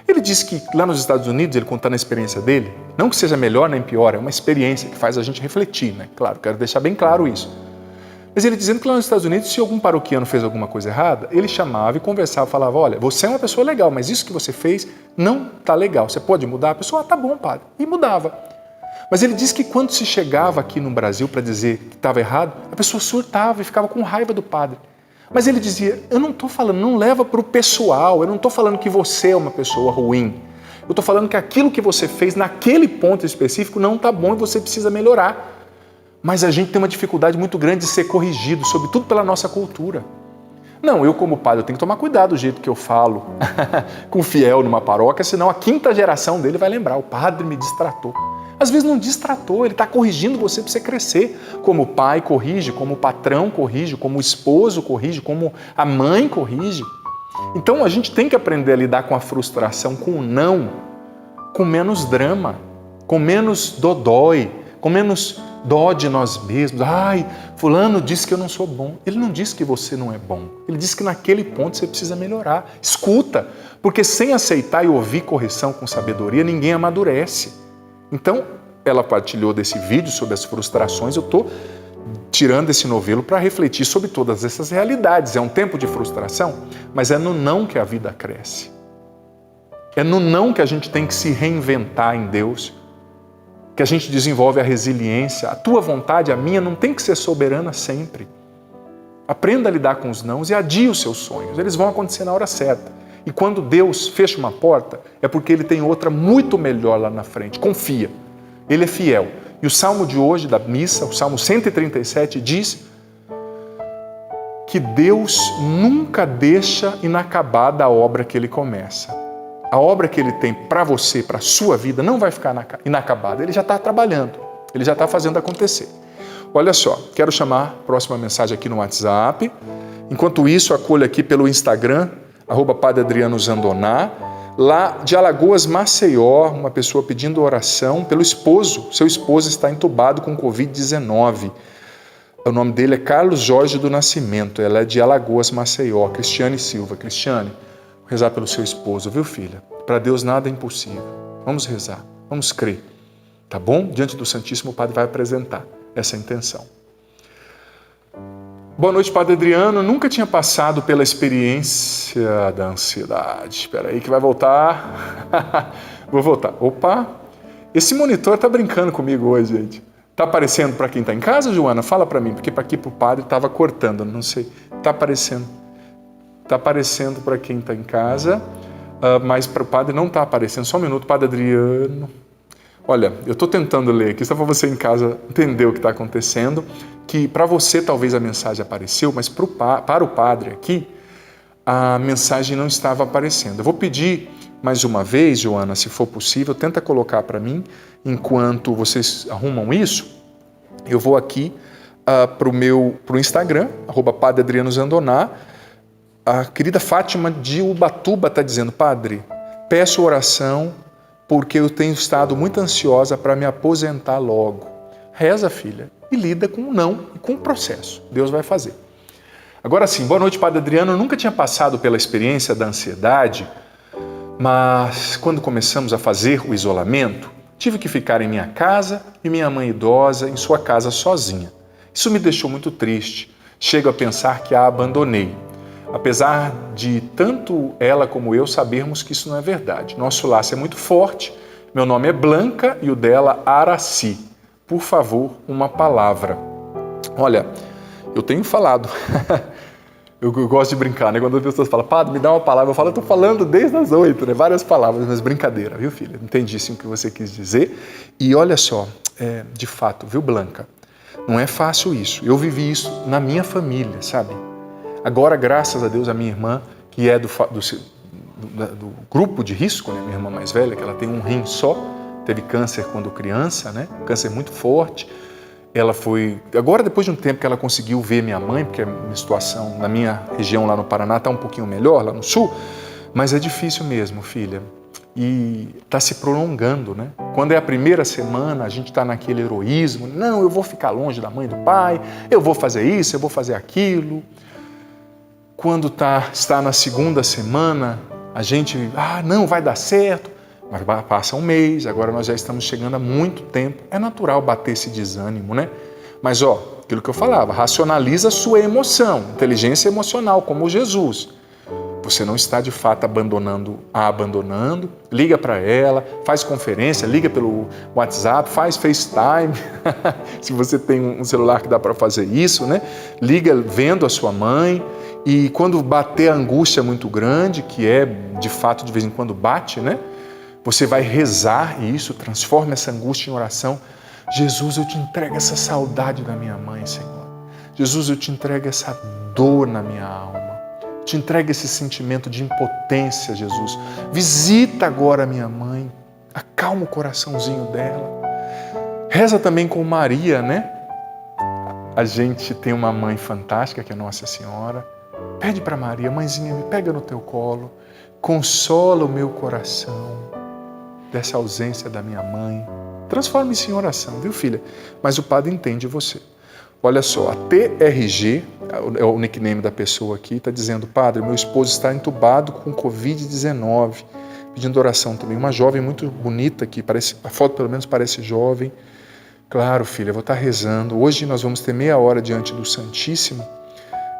Ele disse que lá nos Estados Unidos, ele contando a experiência dele, não que seja melhor nem pior, é uma experiência que faz a gente refletir, né? Claro, quero deixar bem claro isso. Mas ele dizendo que lá nos Estados Unidos, se algum paroquiano fez alguma coisa errada, ele chamava e conversava, falava, olha, você é uma pessoa legal, mas isso que você fez não está legal, você pode mudar? A pessoa, tá bom, padre, e mudava. Mas ele disse que quando se chegava aqui no Brasil para dizer que estava errado, a pessoa surtava e ficava com raiva do padre. Mas ele dizia, eu não estou falando, não leva para o pessoal, eu não estou falando que você é uma pessoa ruim. Eu estou falando que aquilo que você fez naquele ponto específico não está bom e você precisa melhorar. Mas a gente tem uma dificuldade muito grande de ser corrigido, sobretudo pela nossa cultura. Não, eu como padre, eu tenho que tomar cuidado do jeito que eu falo com o fiel numa paróquia, senão a 5ª geração dele vai lembrar, o padre me distratou. Às vezes não distratou, ele está corrigindo você para você crescer. Como o pai corrige, como o patrão corrige, como o esposo corrige, como a mãe corrige. Então a gente tem que aprender a lidar com a frustração, com o não, com menos drama, com menos dodói, com menos dó de nós mesmos. Ai, fulano disse que eu não sou bom. Ele não disse que você não é bom. Ele disse que naquele ponto você precisa melhorar. Escuta, porque sem aceitar e ouvir correção com sabedoria, ninguém amadurece. Então, ela partilhou desse vídeo sobre as frustrações. Eu estou tirando esse novelo para refletir sobre todas essas realidades. É um tempo de frustração, mas é no não que a vida cresce. É no não que a gente tem que se reinventar em Deus, que a gente desenvolve a resiliência. A tua vontade, a minha, não tem que ser soberana sempre. Aprenda a lidar com os nãos e adie os seus sonhos. Eles vão acontecer na hora certa. E quando Deus fecha uma porta, é porque Ele tem outra muito melhor lá na frente. Confia. Ele é fiel. E o salmo de hoje da missa, o salmo 137, diz que Deus nunca deixa inacabada a obra que Ele começa. A obra que Ele tem para você, para a sua vida, não vai ficar inacabada. Ele já está trabalhando, Ele já está fazendo acontecer. Olha só, quero chamar a próxima mensagem aqui no WhatsApp. Enquanto isso, acolho aqui pelo Instagram, @Padre Adriano Zandoná, lá de Alagoas, Maceió, uma pessoa pedindo oração pelo esposo. Seu esposo está entubado com Covid-19. O nome dele é Carlos Jorge do Nascimento. Ela é de Alagoas, Maceió. Cristiane Silva. Cristiane, vou rezar pelo seu esposo, viu, filha? Para Deus nada é impossível. Vamos rezar, vamos crer. Tá bom? Diante do Santíssimo, o Padre vai apresentar essa intenção. Boa noite, Padre Adriano. Nunca tinha passado pela experiência da ansiedade. Espera aí que vai voltar. Vou voltar. Opa! Esse monitor tá brincando comigo hoje, gente. Tá aparecendo para quem tá em casa, Joana? Fala para mim, porque para aqui pro padre tava cortando, não sei. Tá aparecendo. Tá aparecendo para quem tá em casa, mas para o padre não tá aparecendo. Só um minuto, Padre Adriano. Olha, eu estou tentando ler aqui, só para você em casa entender o que está acontecendo, que para você talvez a mensagem apareceu, mas para o padre aqui, a mensagem não estava aparecendo. Eu vou pedir mais uma vez, Joana, se for possível, tenta colocar para mim, enquanto vocês arrumam isso, eu vou aqui para o Instagram, @Padre Adriano Zandoná. A querida Fátima de Ubatuba está dizendo, Padre, peço oração porque eu tenho estado muito ansiosa para me aposentar logo. Reza, filha, e lida com o não e com o processo. Deus vai fazer. Agora sim, boa noite, Padre Adriano. Eu nunca tinha passado pela experiência da ansiedade, mas quando começamos a fazer o isolamento, tive que ficar em minha casa e minha mãe idosa em sua casa sozinha. Isso me deixou muito triste. Chego a pensar que a abandonei. Apesar de tanto ela como eu sabermos que isso não é verdade. Nosso laço é muito forte. Meu nome é Blanca e o dela Araci. Por favor, uma palavra. Olha, eu tenho falado, eu gosto de brincar, né? Quando as pessoas falam, padre, me dá uma palavra, eu falo, eu estou falando desde as 8, né? Várias palavras, mas brincadeira, viu, filha? Entendi sim o que você quis dizer. E olha só, de fato, viu, Blanca? Não é fácil isso. Eu vivi isso na minha família, sabe? Agora, graças a Deus, a minha irmã, que é do grupo de risco, né? Minha irmã mais velha, que ela tem um rim só, teve câncer quando criança, né? Câncer muito forte. Ela foi... Agora, depois de um tempo que ela conseguiu ver minha mãe, porque a minha situação na minha região lá no Paraná está um pouquinho melhor, lá no sul, mas é difícil mesmo, filha. E está se prolongando, né? Quando é a primeira semana, a gente está naquele heroísmo. Não, eu vou ficar longe da mãe e do pai, eu vou fazer isso, eu vou fazer aquilo. Quando está na segunda semana, a gente, não, vai dar certo. Mas passa um mês, agora nós já estamos chegando há muito tempo. É natural bater esse desânimo, né? Mas, aquilo que eu falava, racionaliza a sua emoção, inteligência emocional, como Jesus. Você não está, de fato, abandonando, liga para ela, faz conferência, liga pelo WhatsApp, faz FaceTime, se você tem um celular que dá para fazer isso, né? Liga vendo a sua mãe e quando bater a angústia muito grande, que é, de fato, de vez em quando bate, né? Você vai rezar e isso transforma essa angústia em oração. Jesus, eu te entrego essa saudade da minha mãe, Senhor. Jesus, eu te entrego essa dor na minha alma. Te entrego esse sentimento de impotência, Jesus. Visita agora a minha mãe. Acalma o coraçãozinho dela. Reza também com Maria, né? A gente tem uma mãe fantástica, que é Nossa Senhora. Pede para Maria, mãezinha, me pega no teu colo. Consola o meu coração dessa ausência da minha mãe. Transforme isso em oração, viu, filha? Mas o padre entende você. Olha só, a TRG, é o nickname da pessoa aqui, está dizendo, padre, meu esposo está entubado com Covid-19, pedindo oração também. Uma jovem muito bonita aqui, a foto pelo menos parece jovem. Claro, filha, eu vou estar rezando. Hoje nós vamos ter meia hora diante do Santíssimo.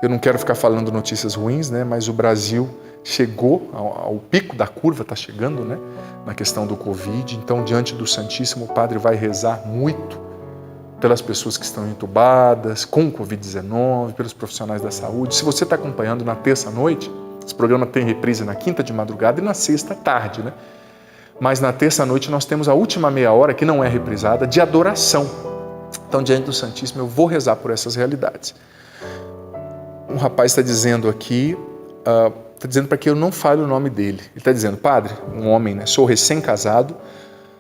Eu não quero ficar falando notícias ruins, né? Mas o Brasil chegou ao pico da curva, está chegando, né? Na questão do Covid. Então, diante do Santíssimo, o padre vai rezar muito pelas pessoas que estão entubadas, com Covid-19, pelos profissionais da saúde. Se você está acompanhando na terça-noite, esse programa tem reprise na quinta de madrugada e na sexta tarde, né? Mas na terça-noite nós temos a última meia hora, que não é reprisada, de adoração. Então, diante do Santíssimo, eu vou rezar por essas realidades. Um rapaz está dizendo aqui, está dizendo para que eu não fale o nome dele. Ele está dizendo, padre, um homem, né? Sou recém-casado,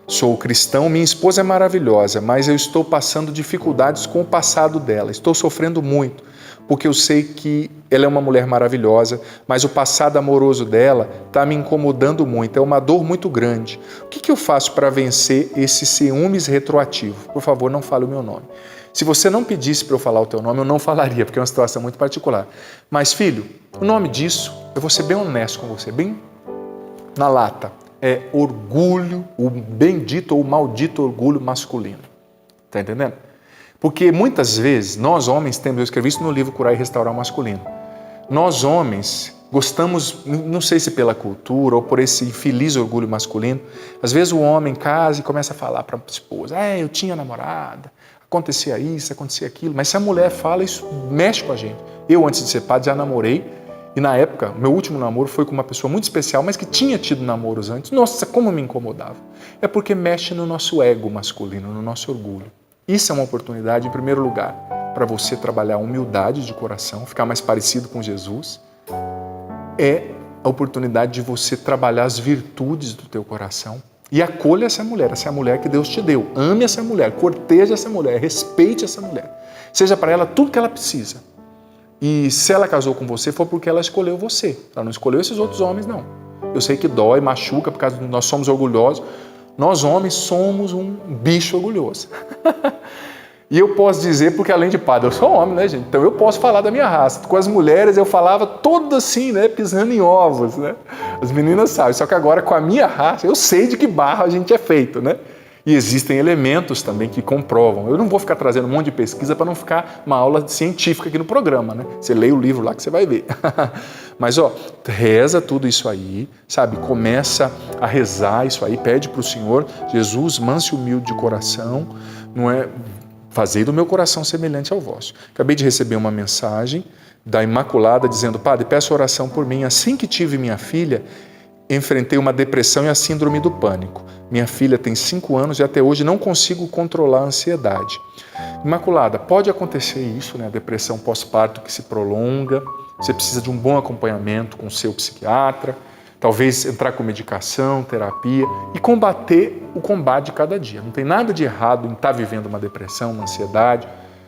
sou cristão, minha esposa é maravilhosa, mas eu estou passando dificuldades com o passado dela. Estou sofrendo muito, porque eu sei que ela é uma mulher maravilhosa, mas o passado amoroso dela está me incomodando muito, é uma dor muito grande. O que eu faço para vencer esse ciúmes retroativo? Por favor, não fale o meu nome. Se você não pedisse para eu falar o teu nome, eu não falaria, porque é uma situação muito particular. Mas, filho, o nome disso, eu vou ser bem honesto com você, bem na lata, é orgulho, o bendito ou maldito orgulho masculino. Está entendendo? Porque muitas vezes, nós homens temos, eu escrevi isso no livro Curar e Restaurar o Masculino, nós homens gostamos, não sei se pela cultura ou por esse infeliz orgulho masculino, às vezes o homem casa e começa a falar para a esposa, eu tinha namorada, acontecia isso, acontecia aquilo, mas se a mulher fala, isso mexe com a gente. Eu, antes de ser padre, já namorei, e na época, meu último namoro foi com uma pessoa muito especial, mas que tinha tido namoros antes. Nossa, como me incomodava. É porque mexe no nosso ego masculino, no nosso orgulho. Isso é uma oportunidade, em primeiro lugar, para você trabalhar a humildade de coração, ficar mais parecido com Jesus. É a oportunidade de você trabalhar as virtudes do teu coração e acolha essa mulher que Deus te deu. Ame essa mulher, corteje essa mulher, respeite essa mulher. Seja para ela tudo que ela precisa. E se ela casou com você, foi porque ela escolheu você. Ela não escolheu esses outros homens, não. Eu sei que dói, machuca, por causa de nós somos orgulhosos. Nós, homens, somos um bicho orgulhoso. E eu posso dizer, porque além de padre, eu sou homem, né, gente? Então eu posso falar da minha raça. Com as mulheres eu falava todo assim, né, pisando em ovos, né? As meninas sabem, só que agora com a minha raça, eu sei de que barro a gente é feito, né? E existem elementos também que comprovam. Eu não vou ficar trazendo um monte de pesquisa para não ficar uma aula científica aqui no programa, né? Você lê o livro lá que você vai ver. Mas, reza tudo isso aí, sabe? Começa a rezar isso aí, pede para o Senhor, Jesus, manso e humilde de coração, não é? Fazei do meu coração semelhante ao vosso. Acabei de receber uma mensagem da Imaculada dizendo: Padre, peço oração por mim. Assim que tive minha filha, enfrentei uma depressão e a síndrome do pânico. Minha filha tem 5 anos e até hoje não consigo controlar a ansiedade. Imaculada, pode acontecer isso, né? A depressão pós-parto que se prolonga. Você precisa de um bom acompanhamento com o seu psiquiatra, talvez entrar com medicação, terapia e combater o combate de cada dia. Não tem nada de errado em estar vivendo uma depressão, uma ansiedade.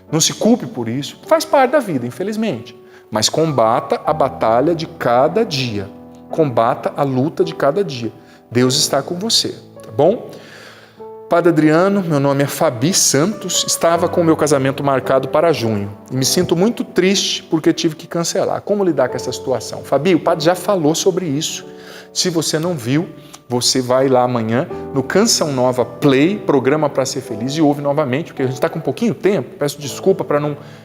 Não se culpe por isso. Faz parte da vida, infelizmente. Mas combata a batalha de cada dia. Combata a luta de cada dia. Deus está com você, tá bom? Padre Adriano, meu nome é Fabi Santos, estava com o meu casamento marcado para junho e me sinto muito triste porque tive que cancelar. Como lidar com essa situação? Fabi, o padre já falou sobre isso. Se você não viu, você vai lá amanhã no Canção Nova Play, programa para ser feliz, e ouve novamente, porque a gente está com pouquinho tempo. Peço desculpa para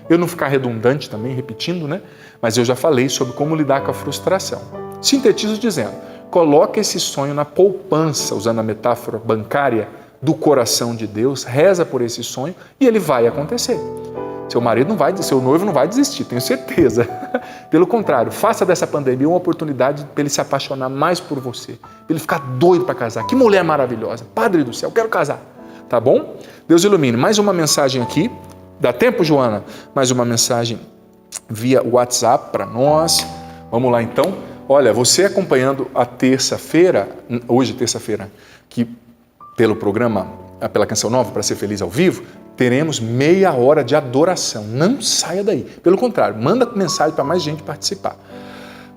eu não ficar redundante também, repetindo, né? Mas eu já falei sobre como lidar com a frustração. Sintetizo dizendo, coloque esse sonho na poupança, usando a metáfora bancária, do coração de Deus, reza por esse sonho e ele vai acontecer. Seu noivo não vai desistir, tenho certeza. Pelo contrário, faça dessa pandemia uma oportunidade para ele se apaixonar mais por você, para ele ficar doido para casar. Que mulher maravilhosa, Padre do céu, quero casar. Tá bom? Deus ilumine. Mais uma mensagem aqui. Dá tempo, Joana? Mais uma mensagem via WhatsApp para nós. Vamos lá então. Olha, você acompanhando a terça-feira, hoje terça-feira, que pelo programa, pela Canção Nova, para ser feliz ao vivo, teremos meia hora de adoração. Não saia daí. Pelo contrário, manda mensagem para mais gente participar.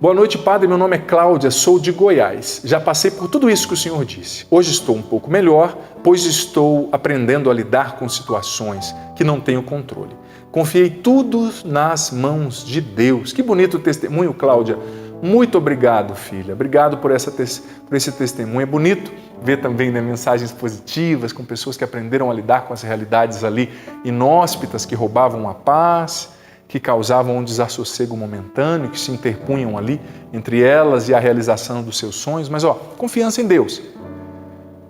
Boa noite, padre. Meu nome é Cláudia, sou de Goiás. Já passei por tudo isso que o senhor disse. Hoje estou um pouco melhor, pois estou aprendendo a lidar com situações que não tenho controle. Confiei tudo nas mãos de Deus. Que bonito testemunho, Cláudia. Muito obrigado, filha. Obrigado por esse testemunho. É bonito ver também, né, mensagens positivas com pessoas que aprenderam a lidar com as realidades ali inóspitas, que roubavam a paz, que causavam um desassossego momentâneo, que se interpunham ali entre elas e a realização dos seus sonhos. Mas, confiança em Deus.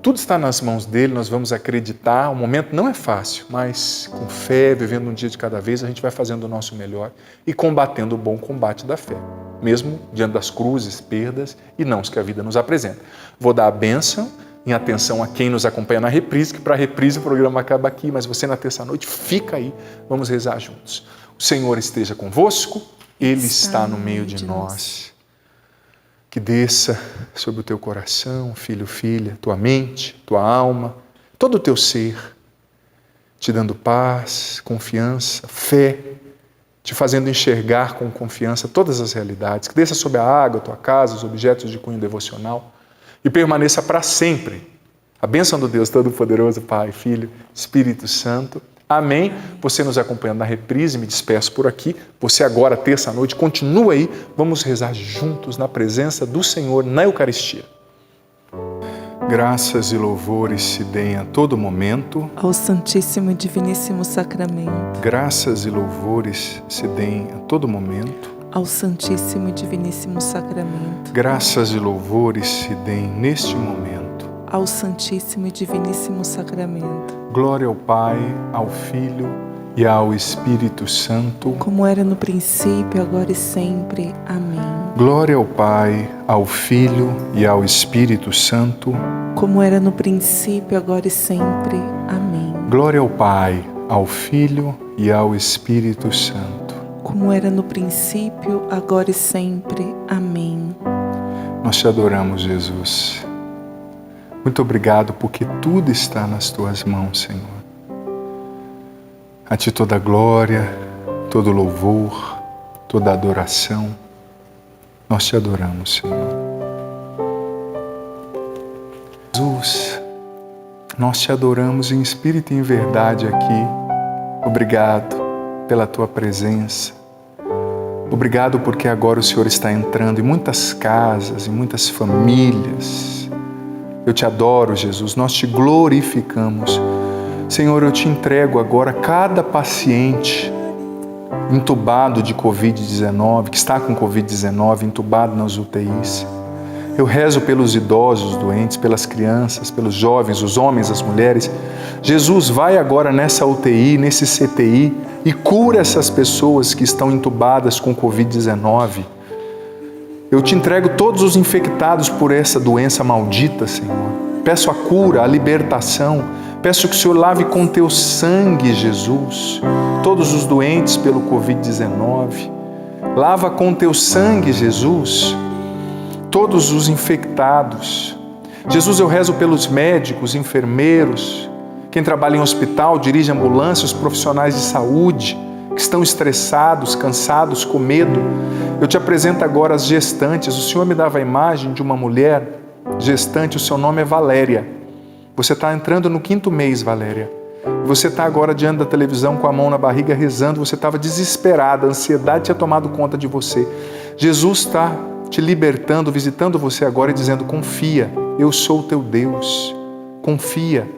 Tudo está nas mãos dele, nós vamos acreditar. O momento não é fácil, mas com fé, vivendo um dia de cada vez, a gente vai fazendo o nosso melhor e combatendo o bom combate da fé, mesmo diante das cruzes, perdas e nãos que a vida nos apresenta. Vou dar a bênção em atenção a quem nos acompanha na reprise, que para a reprise o programa acaba aqui, mas você na terça-noite fica aí, vamos rezar juntos. O Senhor esteja convosco, Ele está no meio de nós. Que desça sobre o teu coração, filho, filha, tua mente, tua alma, todo o teu ser, te dando paz, confiança, fé, te fazendo enxergar com confiança todas as realidades. Que desça sobre a água, tua casa, os objetos de cunho devocional e permaneça para sempre. A bênção do Deus Todo-Poderoso, Pai, Filho, Espírito Santo. Amém. Você nos acompanhando na reprise, me despeço por aqui. Você agora, terça-noite, continua aí. Vamos rezar juntos na presença do Senhor na Eucaristia. Graças e louvores se deem a todo momento ao Santíssimo e Diviníssimo Sacramento. Graças e louvores se deem a todo momento ao Santíssimo e Diviníssimo Sacramento. Graças e louvores se deem neste momento ao Santíssimo e Diviníssimo Sacramento. Glória ao Pai, ao Filho e ao Espírito Santo, como era no princípio, agora e sempre. Amém. Glória ao Pai, ao Filho e ao Espírito Santo, como era no princípio, agora e sempre. Amém. Glória ao Pai, ao Filho e ao Espírito Santo, como era no princípio, agora e sempre. Amém. Nós te adoramos, Jesus. Muito obrigado porque tudo está nas tuas mãos, Senhor. A ti toda a glória, todo louvor, toda adoração. Nós te adoramos, Senhor. Jesus, nós te adoramos em espírito e em verdade aqui. Obrigado pela tua presença. Obrigado porque agora o Senhor está entrando em muitas casas, em muitas famílias. Eu te adoro, Jesus, nós te glorificamos. Senhor, eu te entrego agora cada paciente entubado de Covid-19, que está com Covid-19, entubado nas UTIs. Eu rezo pelos idosos, doentes, pelas crianças, pelos jovens, os homens, as mulheres. Jesus, vai agora nessa UTI, nesse CTI e cura essas pessoas que estão entubadas com Covid-19. Eu te entrego todos os infectados por essa doença maldita, Senhor. Peço a cura, a libertação. Peço que o Senhor lave com teu sangue, Jesus, todos os doentes pelo Covid-19. Lava com teu sangue, Jesus, todos os infectados. Jesus, eu rezo pelos médicos, enfermeiros, quem trabalha em hospital, dirige ambulância, os profissionais de saúde, que estão estressados, cansados, com medo. Eu te apresento agora as gestantes. O Senhor me dava a imagem de uma mulher gestante, o seu nome é Valéria. Você está entrando no 5º mês, Valéria. Você está agora diante da televisão com a mão na barriga rezando, você estava desesperada, a ansiedade tinha tomado conta de você. Jesus está te libertando, visitando você agora e dizendo: confia, eu sou o teu Deus. Confia,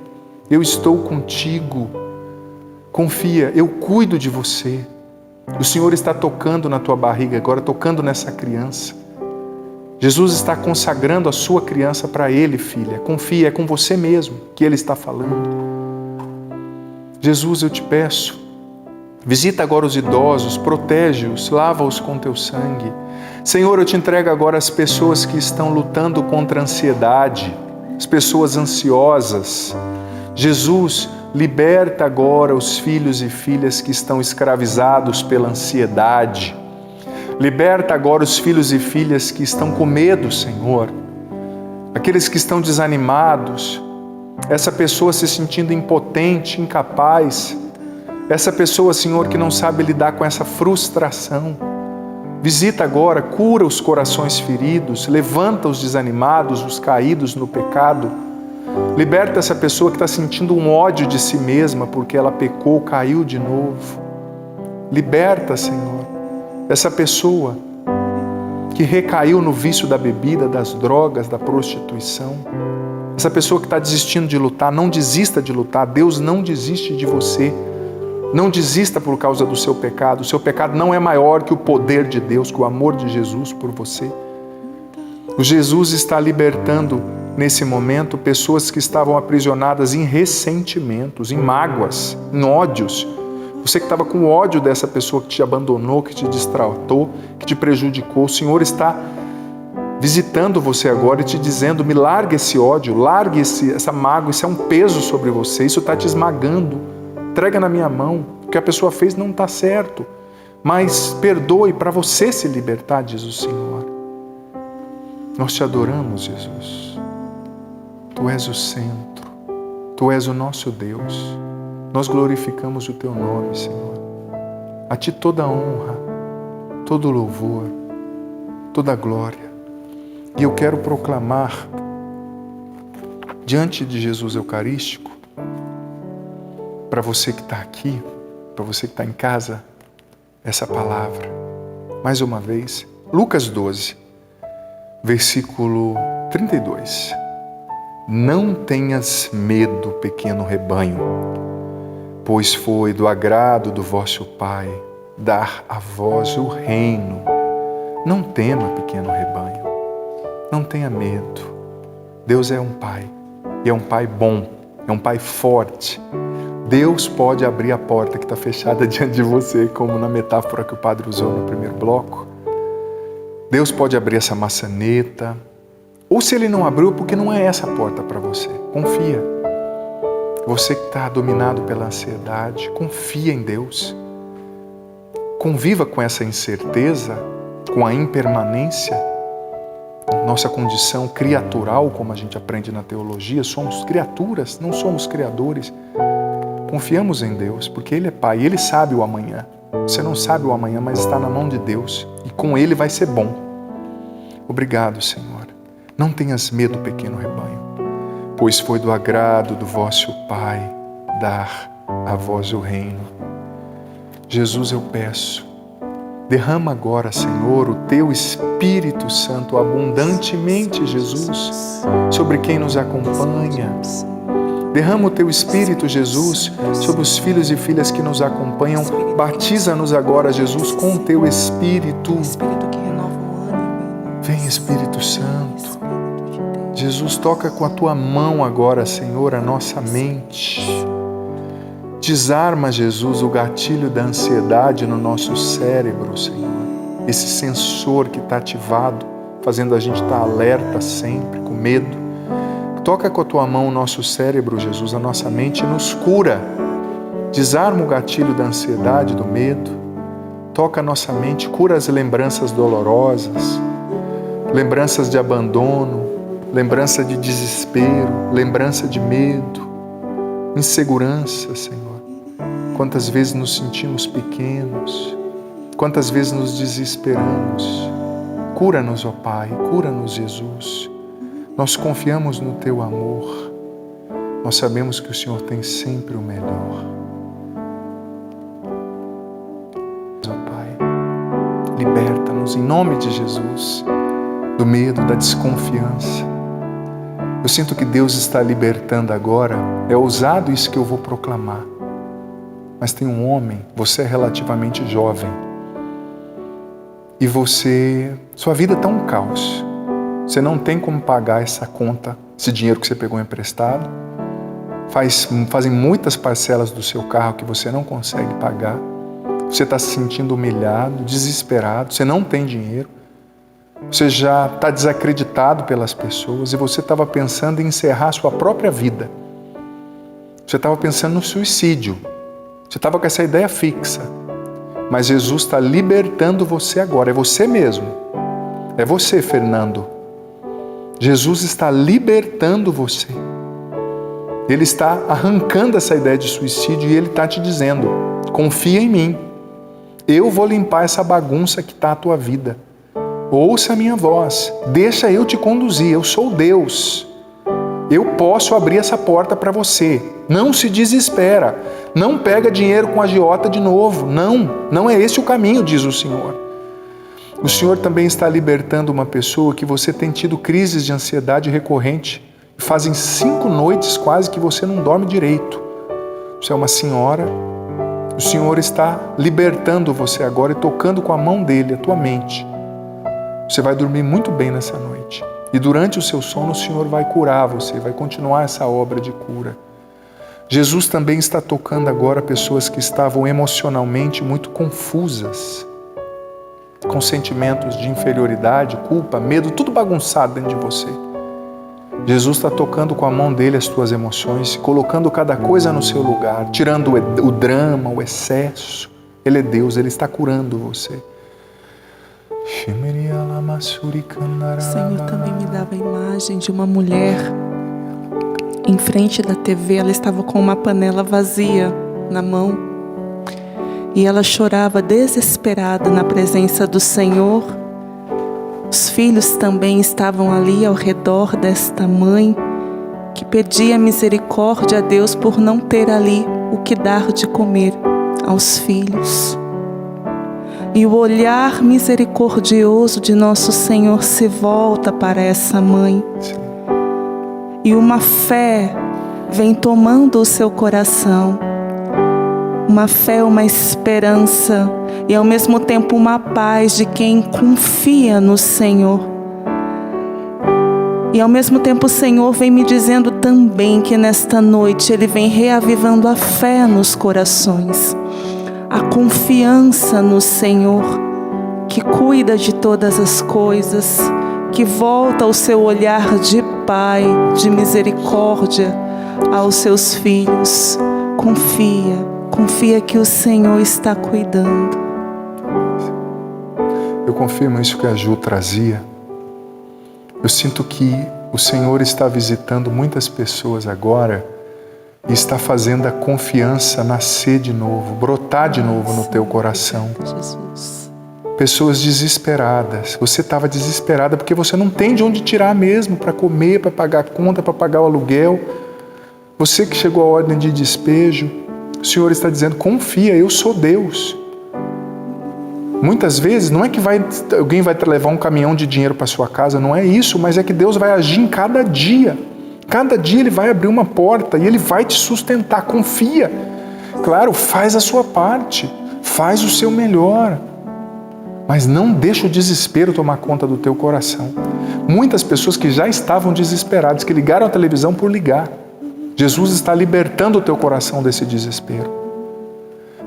eu estou contigo. Confia, eu cuido de você. O Senhor está tocando na tua barriga agora, tocando nessa criança. Jesus está consagrando a sua criança para Ele, filha. Confia, é com você mesmo que Ele está falando. Jesus, eu te peço, visita agora os idosos, protege-os, lava-os com teu sangue. Senhor, eu te entrego agora as pessoas que estão lutando contra a ansiedade, as pessoas ansiosas. Jesus, liberta agora os filhos e filhas que estão escravizados pela ansiedade. Liberta agora os filhos e filhas que estão com medo, Senhor. Aqueles que estão desanimados, essa pessoa se sentindo impotente, incapaz. Essa pessoa, Senhor, que não sabe lidar com essa frustração. Visita agora, cura os corações feridos, levanta os desanimados, os caídos no pecado. Liberta essa pessoa que está sentindo um ódio de si mesma porque ela pecou, caiu de novo. Liberta, Senhor, essa pessoa que recaiu no vício da bebida, das drogas, da prostituição. Essa pessoa que está desistindo de lutar, não desista de lutar. Deus não desiste de você. Não desista por causa do seu pecado. O seu pecado não é maior que o poder de Deus, que o amor de Jesus por você. O Jesus está libertando nesse momento pessoas que estavam aprisionadas em ressentimentos, em mágoas, em ódios. Você que estava com ódio dessa pessoa que te abandonou, que te destratou, que te prejudicou, o Senhor está visitando você agora e te dizendo: me largue esse ódio, largue essa mágoa, isso é um peso sobre você, isso está te esmagando. Entrega na minha mão, o que a pessoa fez não está certo, mas perdoe para você se libertar, diz o Senhor. Nós te adoramos, Jesus. Tu és o centro, Tu és o nosso Deus. Nós glorificamos o Teu nome, Senhor. A Ti toda a honra, todo o louvor, toda a glória. E eu quero proclamar diante de Jesus Eucarístico, para você que está aqui, para você que está em casa, essa palavra. Mais uma vez, Lucas 12, versículo 32. Não tenhas medo, pequeno rebanho, pois foi do agrado do vosso Pai dar a vós o reino. Não tema, pequeno rebanho. Não tenha medo. Deus é um Pai, e é um Pai bom, é um Pai forte. Deus pode abrir a porta que está fechada diante de você, como na metáfora que o padre usou no primeiro bloco. Deus pode abrir essa maçaneta, ou se Ele não abriu, porque não é essa a porta para você. Confia. Você que está dominado pela ansiedade, confia em Deus. Conviva com essa incerteza, com a impermanência. Nossa condição criatural, como a gente aprende na teologia, somos criaturas, não somos criadores. Confiamos em Deus, porque Ele é Pai, Ele sabe o amanhã. Você não sabe o amanhã, mas está na mão de Deus, e com Ele vai ser bom. Obrigado, Senhor. Não tenhas medo, pequeno rebanho, pois foi do agrado do vosso Pai dar a vós o reino. Jesus, eu peço, derrama agora, Senhor, o Teu Espírito Santo abundantemente, Jesus, sobre quem nos acompanha. Derrama o Teu Espírito, Jesus, sobre os filhos e filhas que nos acompanham. Batiza-nos agora, Jesus, com o Teu Espírito. Vem, Espírito Santo. Jesus, toca com a tua mão agora, Senhor, a nossa mente. Desarma, Jesus, o gatilho da ansiedade no nosso cérebro, Senhor. Esse sensor que está ativado, fazendo a gente estar alerta sempre, com medo. Toca com a tua mão o nosso cérebro, Jesus, a nossa mente, e nos cura. Desarma o gatilho da ansiedade, do medo. Toca a nossa mente, cura as lembranças dolorosas, lembranças de abandono, lembrança de desespero, lembrança de medo, insegurança, Senhor. Quantas vezes nos sentimos pequenos, quantas vezes nos desesperamos. Cura-nos, ó Pai, cura-nos, Jesus. Nós confiamos no Teu amor. Nós sabemos que o Senhor tem sempre o melhor. Ó Pai, liberta-nos em nome de Jesus do medo, da desconfiança. Eu sinto que Deus está libertando agora. É ousado isso que eu vou proclamar. Mas tem um homem, você é relativamente jovem. E sua vida está um caos. Você não tem como pagar essa conta, esse dinheiro que você pegou emprestado. Fazem muitas parcelas do seu carro que você não consegue pagar. Você está se sentindo humilhado, desesperado, você não tem dinheiro. Você já está desacreditado pelas pessoas e você estava pensando em encerrar a sua própria vida. Você estava pensando no suicídio. Você estava com essa ideia fixa. Mas Jesus está libertando você agora. É você mesmo. É você, Fernando. Jesus está libertando você. Ele está arrancando essa ideia de suicídio e Ele está te dizendo: confia em mim. Eu vou limpar essa bagunça que está a tua vida. Ouça a minha voz, deixa eu te conduzir, eu sou Deus. Eu posso abrir essa porta para você. Não se desespera, não pega dinheiro com agiota de novo. Não é esse o caminho, diz o Senhor. O Senhor também está libertando uma pessoa que você tem tido crises de ansiedade recorrente. Fazem 5 noites quase que você não dorme direito. Você é uma senhora, o Senhor está libertando você agora e tocando com a mão dele a tua mente. Você vai dormir muito bem nessa noite. E durante o seu sono o Senhor vai curar você, vai continuar essa obra de cura. Jesus também está tocando agora pessoas que estavam emocionalmente muito confusas, com sentimentos de inferioridade, culpa, medo, tudo bagunçado dentro de você. Jesus está tocando com a mão dele as tuas emoções, colocando cada coisa no seu lugar, tirando o drama, o excesso. Ele é Deus, Ele está curando você. O Senhor também me dava a imagem de uma mulher em frente da TV. Ela estava com uma panela vazia na mão e ela chorava desesperada na presença do Senhor. Os filhos também estavam ali ao redor desta mãe que pedia misericórdia a Deus por não ter ali o que dar de comer aos filhos. E o olhar misericordioso de nosso Senhor se volta para essa mãe. E uma fé vem tomando o seu coração. Uma fé, uma esperança e ao mesmo tempo uma paz de quem confia no Senhor. E ao mesmo tempo o Senhor vem me dizendo também que nesta noite Ele vem reavivando a fé nos corações. A confiança no Senhor, que cuida de todas as coisas, que volta o seu olhar de Pai, de misericórdia aos seus filhos. Confia que o Senhor está cuidando. Eu confirmo isso que a Ju trazia. Eu sinto que o Senhor está visitando muitas pessoas agora e está fazendo a confiança nascer de novo, brotar de novo no teu coração. Jesus. Pessoas desesperadas. Você estava desesperada porque você não tem de onde tirar mesmo para comer, para pagar a conta, para pagar o aluguel. Você que chegou à ordem de despejo, o Senhor está dizendo: confia, eu sou Deus. Muitas vezes não é que alguém vai levar um caminhão de dinheiro para sua casa, não é isso, mas é que Deus vai agir em cada dia. Cada dia Ele vai abrir uma porta e Ele vai te sustentar. Confia. Claro, faz a sua parte, faz o seu melhor, mas não deixa o desespero tomar conta do teu coração. Muitas pessoas que já estavam desesperadas, que ligaram a televisão por ligar. Jesus está libertando o teu coração desse desespero.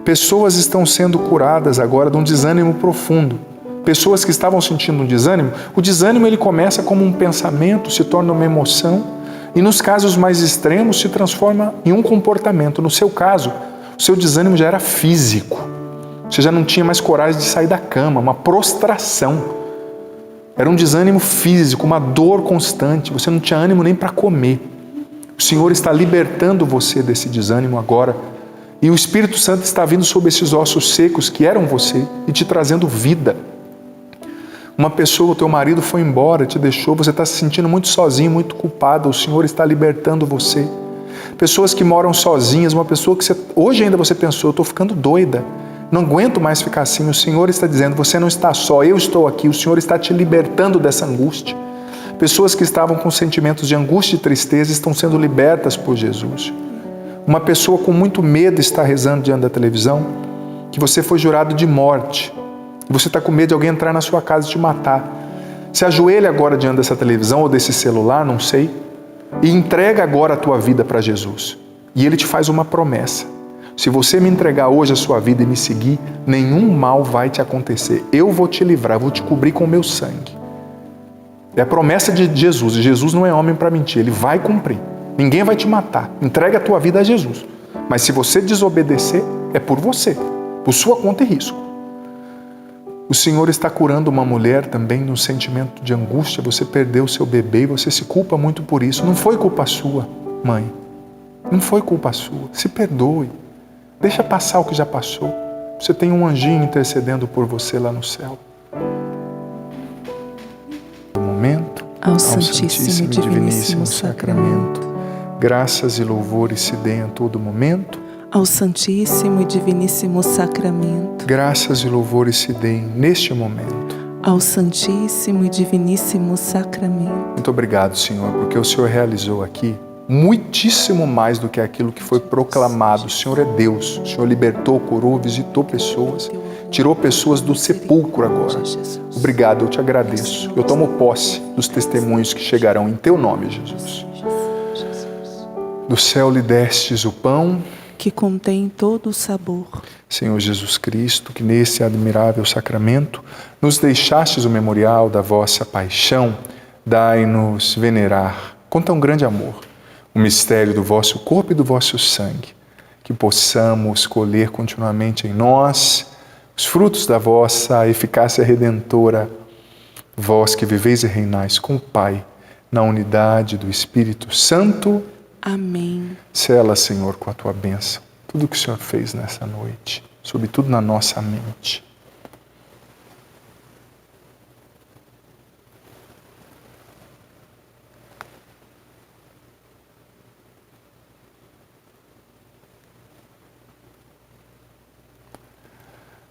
Pessoas estão sendo curadas agora de um desânimo profundo. Pessoas que estavam sentindo um desânimo, o desânimo ele começa como um pensamento, se torna uma emoção e nos casos mais extremos se transforma em um comportamento. No seu caso, o seu desânimo já era físico. Você já não tinha mais coragem de sair da cama, uma prostração. Era um desânimo físico, uma dor constante. Você não tinha ânimo nem para comer. O Senhor está libertando você desse desânimo agora. E o Espírito Santo está vindo sobre esses ossos secos que eram você e te trazendo vida. Uma pessoa, o teu marido foi embora, te deixou, você está se sentindo muito sozinho, muito culpado. O Senhor está libertando você. Pessoas que moram sozinhas, uma pessoa que hoje ainda você pensou, eu estou ficando doida. Não aguento mais ficar assim. O Senhor está dizendo, você não está só, eu estou aqui. O Senhor está te libertando dessa angústia. Pessoas que estavam com sentimentos de angústia e tristeza estão sendo libertas por Jesus. Uma pessoa com muito medo está rezando diante da televisão, que você foi jurado de morte. E você está com medo de alguém entrar na sua casa e te matar. Se ajoelha agora diante dessa televisão ou desse celular, não sei, e entrega agora a tua vida para Jesus. E Ele te faz uma promessa. Se você me entregar hoje a sua vida e me seguir, nenhum mal vai te acontecer. Eu vou te livrar, vou te cobrir com o meu sangue. É a promessa de Jesus. E Jesus não é homem para mentir, Ele vai cumprir. Ninguém vai te matar. Entrega a tua vida a Jesus. Mas se você desobedecer, é por você, por sua conta e risco. O Senhor está curando uma mulher também no sentimento de angústia. Você perdeu o seu bebê e você se culpa muito por isso. Não foi culpa sua, mãe. Não foi culpa sua. Se perdoe. Deixa passar o que já passou. Você tem um anjinho intercedendo por você lá no céu. No momento, ao Santíssimo e Diviníssimo Sacramento, graças e louvores se deem a todo momento. Ao Santíssimo e Diviníssimo Sacramento, graças e louvores se deem neste momento. Ao Santíssimo e Diviníssimo Sacramento. Muito obrigado, Senhor, porque o Senhor realizou aqui muitíssimo mais do que aquilo que foi proclamado. O Senhor é Deus. O Senhor libertou, curou, visitou pessoas, tirou pessoas do sepulcro agora. Obrigado, eu te agradeço. Eu tomo posse dos testemunhos que chegarão em teu nome, Jesus. Do céu lhe destes o pão que contém todo o sabor. Senhor Jesus Cristo, que nesse admirável sacramento nos deixastes o memorial da vossa paixão, dai-nos venerar com tão grande amor o mistério do vosso corpo e do vosso sangue, que possamos colher continuamente em nós os frutos da vossa eficácia redentora, vós que viveis e reinais com o Pai, na unidade do Espírito Santo. Amém. Sela, Senhor, com a tua bênção tudo o que o Senhor fez nessa noite, sobretudo na nossa mente.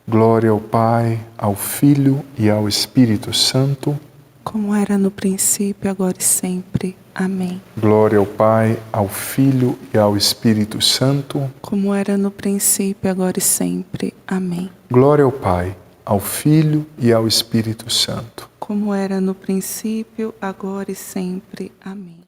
Glória ao Pai, ao Filho e ao Espírito Santo, como era no princípio, agora e sempre. Amém. Glória ao Pai, ao Filho e ao Espírito Santo, como era no princípio, agora e sempre. Amém. Glória ao Pai, ao Filho e ao Espírito Santo, como era no princípio, agora e sempre. Amém.